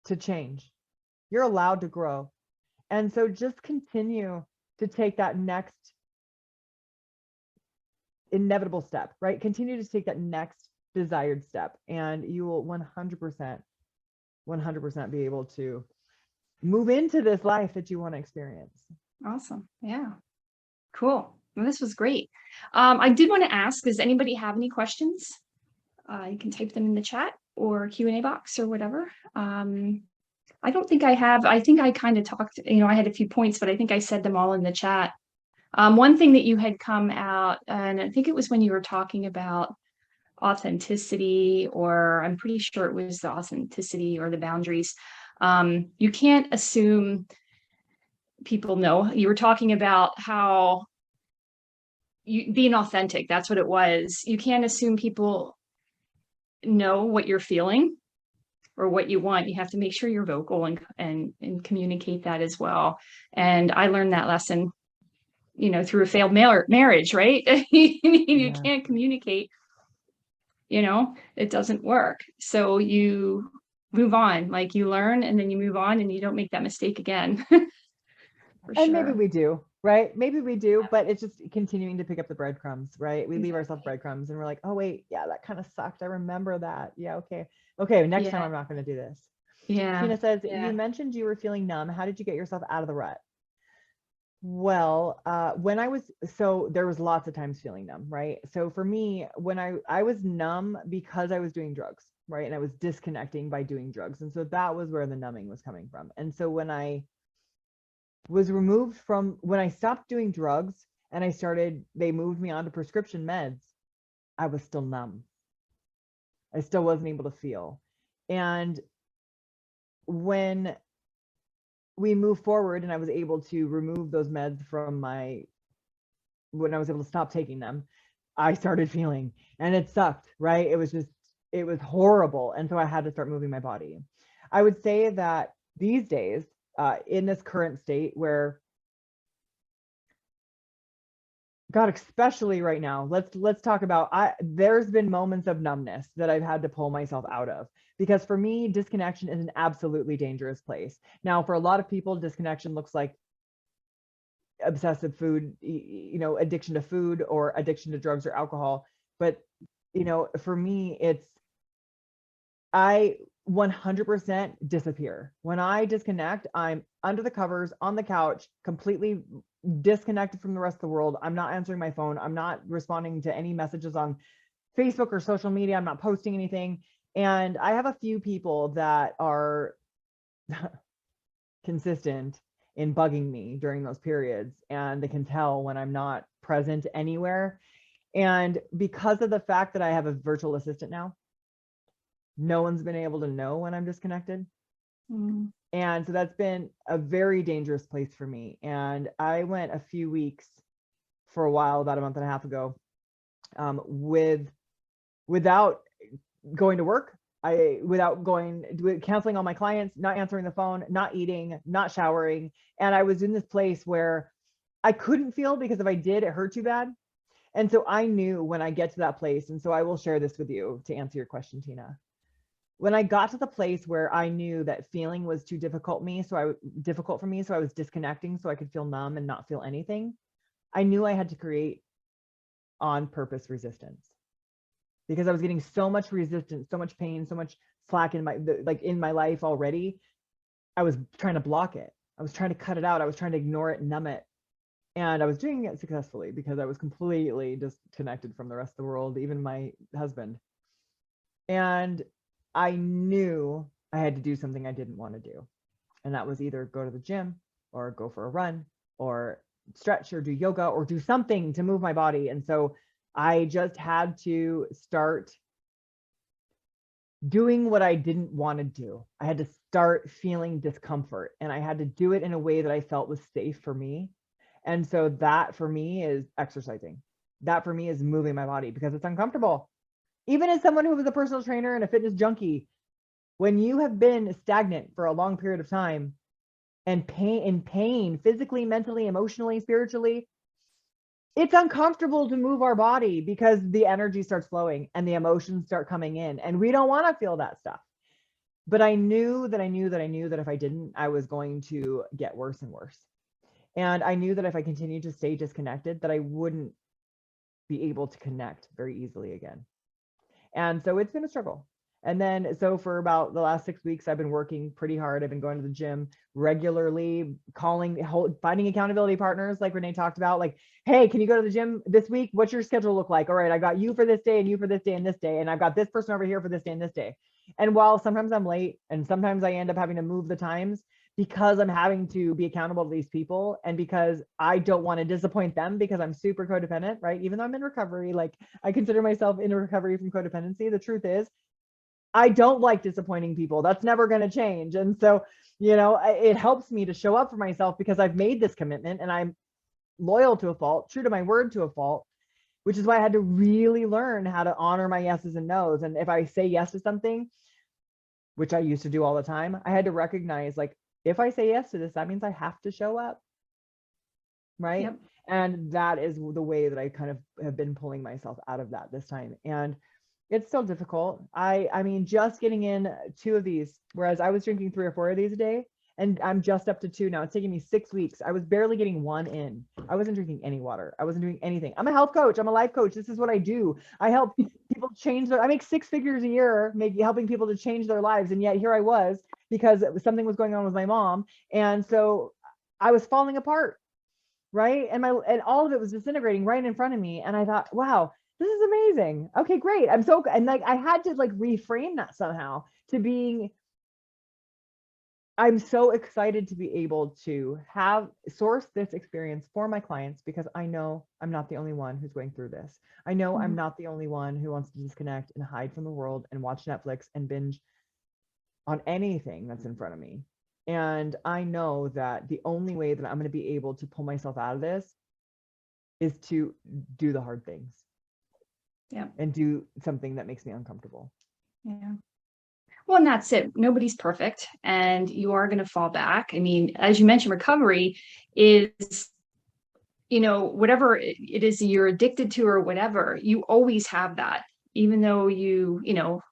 to change. You're allowed to grow. And so just continue to take that next inevitable step, right? Continue to take that next desired step, and you will 100% be able to move into this life that you want to experience. Awesome. Yeah. Cool. Well, this was great. I did want to ask, does anybody have any questions? You can type them in the chat or Q&A box or whatever. I don't think I have. I think I kind of talked, I had a few points, but I think I said them all in the chat. One thing that you had come out, and I think it was when you were talking about authenticity, or I'm pretty sure it was the authenticity or the boundaries. You can't assume people know. You were talking about how being authentic, that's what it was. You can't assume people know what you're feeling or what you want. You have to make sure you're vocal and communicate that as well. And I learned that lesson, through a failed marriage, right? You Yeah. can't communicate, it doesn't work. So you move on, like you learn and then you move on and you don't make that mistake again. For And maybe sure. we do, right? Maybe we do, but it's just continuing to pick up the breadcrumbs, right? We leave ourselves Exactly. breadcrumbs and we're like, oh wait, yeah, that kind of sucked. I remember that. Yeah, okay. Okay, next time Yeah. I'm not going to do this. Yeah. Tina says, Yeah. you mentioned you were feeling numb. How did you get yourself out of the rut? Well, when I was, so there was lots of times feeling numb, right? So for me, when I was numb because I was doing drugs, right? And I was disconnecting by doing drugs. And so that was where the numbing was coming from. And so when I when I stopped doing drugs and they moved me on to prescription meds, I was still numb. I still wasn't able to feel. And when we moved forward and I was able to remove those meds when I was able to stop taking them, I started feeling, and it sucked, right? It was horrible. And so I had to start moving my body. I would say that these days, in this current state where, God, especially right now, let's talk about, there's been moments of numbness that I've had to pull myself out of, because for me, disconnection is an absolutely dangerous place. Now, for a lot of people, disconnection looks like obsessive food, addiction to food or addiction to drugs or alcohol. But, for me, I 100% disappear. When I disconnect, I'm under the covers on the couch, completely disconnected from the rest of the world. I'm not answering my phone. I'm not responding to any messages on Facebook or social media. I'm not posting anything. And I have a few people that are consistent in bugging me during those periods, and they can tell when I'm not present anywhere. And because of the fact that I have a virtual assistant now, no one's been able to know when I'm disconnected. Mm. And so that's been a very dangerous place for me. And I went a few weeks for a while, about a month and a half ago, without going to work. Canceling all my clients, not answering the phone, not eating, not showering. And I was in this place where I couldn't feel, because if I did, it hurt too bad. And so I knew when I get to that place, and so I will share this with you to answer your question, Tina. When I got to the place where I knew that feeling was too difficult for me, so I was disconnecting so I could feel numb and not feel anything, I knew I had to create on purpose resistance, because I was getting so much resistance, so much pain, so much slack in my life already. I was trying to block it. I was trying to cut it out. I was trying to ignore it, numb it. And I was doing it successfully, because I was completely disconnected from the rest of the world, even my husband. And I knew I had to do something I didn't want to do. And that was either go to the gym or go for a run or stretch or do yoga or do something to move my body. And so I just had to start doing what I didn't want to do. I had to start feeling discomfort, and I had to do it in a way that I felt was safe for me. And so that for me is exercising. That for me is moving my body because it's uncomfortable. Even as someone who was a personal trainer and a fitness junkie, when you have been stagnant for a long period of time and pain, physically, mentally, emotionally, spiritually, it's uncomfortable to move our body because the energy starts flowing and the emotions start coming in, and we don't want to feel that stuff. But I knew that if I didn't, I was going to get worse and worse. And I knew that if I continued to stay disconnected, that I wouldn't be able to connect very easily again. And so it's been a struggle. And then, so for about the last 6 weeks, I've been working pretty hard. I've been going to the gym regularly, finding accountability partners, like Renee talked about, like, hey, can you go to the gym this week? What's your schedule look like? All right, I got you for this day and you for this day and this day. And I've got this person over here for this day and this day. And while sometimes I'm late and sometimes I end up having to move the times because I'm having to be accountable to these people and because I don't want to disappoint them because I'm super codependent, right? Even though I'm in recovery, like I consider myself in recovery from codependency. The truth is, I don't like disappointing people. That's never going to change. And so, it helps me to show up for myself because I've made this commitment and I'm loyal to a fault, true to my word to a fault, which is why I had to really learn how to honor my yeses and nos. And if I say yes to something, which I used to do all the time, I had to recognize, like, if I say yes to this, that means I have to show up. Right. Yep. And that is the way that I kind of have been pulling myself out of that this time. And it's still difficult. I mean, just getting in 2 of these, whereas I was drinking 3 or 4 of these a day, and I'm just up to 2 now. It's taking me 6 weeks. I was barely getting 1 in. I wasn't drinking any water. I wasn't doing anything. I'm a health coach. I'm a life coach. This is what I do. I help people I make 6 figures a year, helping people to change their lives. And yet here I was, because something was going on with my mom. And so I was falling apart. Right. And all of it was disintegrating right in front of me. And I thought, wow, this is amazing. Okay, great. And like, I had to like reframe that somehow to being, I'm so excited to be able to source this experience for my clients, because I know I'm not the only one who's going through this. I know I'm not the only one who wants to disconnect and hide from the world and watch Netflix and binge on anything that's in front of me. And I know that the only way that I'm going to be able to pull myself out of this is to do the hard things. Yeah. And do something that makes me uncomfortable. Yeah. Well, and that's it. Nobody's perfect, and you are going to fall back. I mean, as you mentioned, recovery is, whatever it is you're addicted to or whatever, you always have that. Even though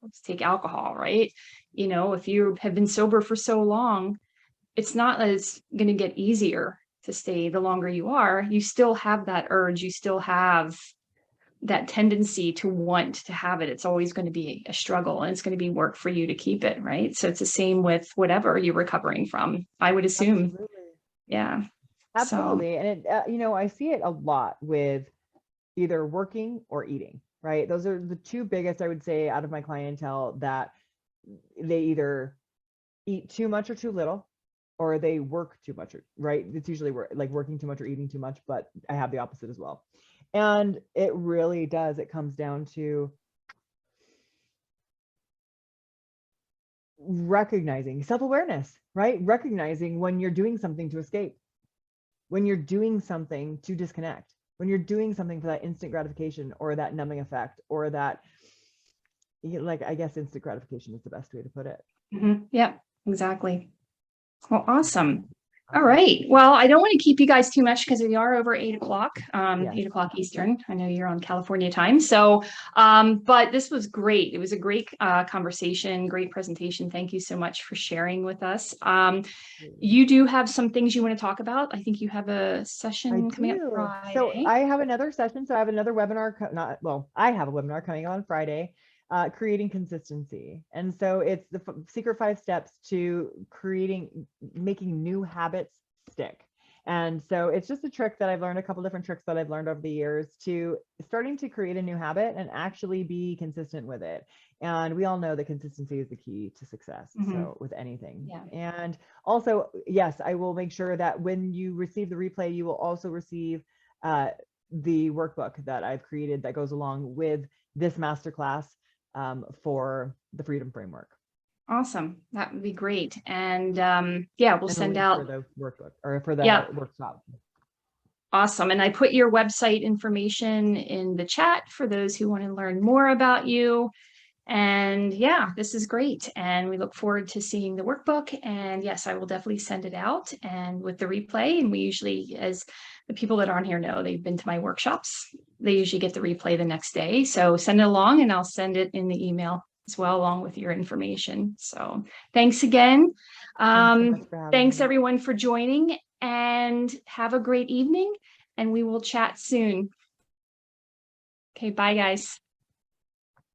let's take alcohol, right? If you have been sober for so long, it's not that it's going to get easier to stay the longer you are. You still have that urge. You still have that tendency to want to have it. It's always going to be a struggle, and it's going to be work for you to keep it, right? So it's the same with whatever you're recovering from, I would assume. Absolutely. Yeah. Absolutely. And it, I see it a lot with either working or eating, right? Those are the 2 biggest, I would say, out of my clientele, that they either eat too much or too little, or they work too much, right? It's usually like working too much or eating too much, but I have the opposite as well. And it really does. It comes down to recognizing self-awareness, right? Recognizing when you're doing something to escape, when you're doing something to disconnect, when you're doing something for that instant gratification or that numbing effect, or that, like, I guess instant gratification is the best way to put it. Yeah, exactly. Well, awesome. All right. Well, I don't want to keep you guys too much because we are over 8:00, Yes. 8:00 Eastern. I know you're on California time. So, but this was great. It was a great conversation, great presentation. Thank you so much for sharing with us. You do have some things you want to talk about. I think you have a session coming up Friday. So I have another session. So I have another webinar. I have a webinar coming on Friday, creating consistency. And so it's the secret 5 steps to making new habits stick. And so it's just a trick that I've learned, a couple different tricks that I've learned over the years to starting to create a new habit and actually be consistent with it. And we all know that consistency is the key to success. So with anything. Yeah. And also, yes, I will make sure that when you receive the replay, you will also receive the workbook that I've created that goes along with this masterclass for the Freedom Framework. Awesome. That would be great. And yeah, we'll And send for out the workbook or for the workshop. Awesome. And I put your website information in the chat for those who want to learn more about you. And yeah, this is great. And we look forward to seeing the workbook. And yes, I will definitely send it out and with the replay. And we usually, as the people that aren't here know, they've been to my workshops. They usually get the replay the next day. So send it along and I'll send it in the email as well, along with your information. So thanks again. Thanks so much for having Thanks me. everyone for joining and have a great evening and we will chat soon. Okay, bye guys.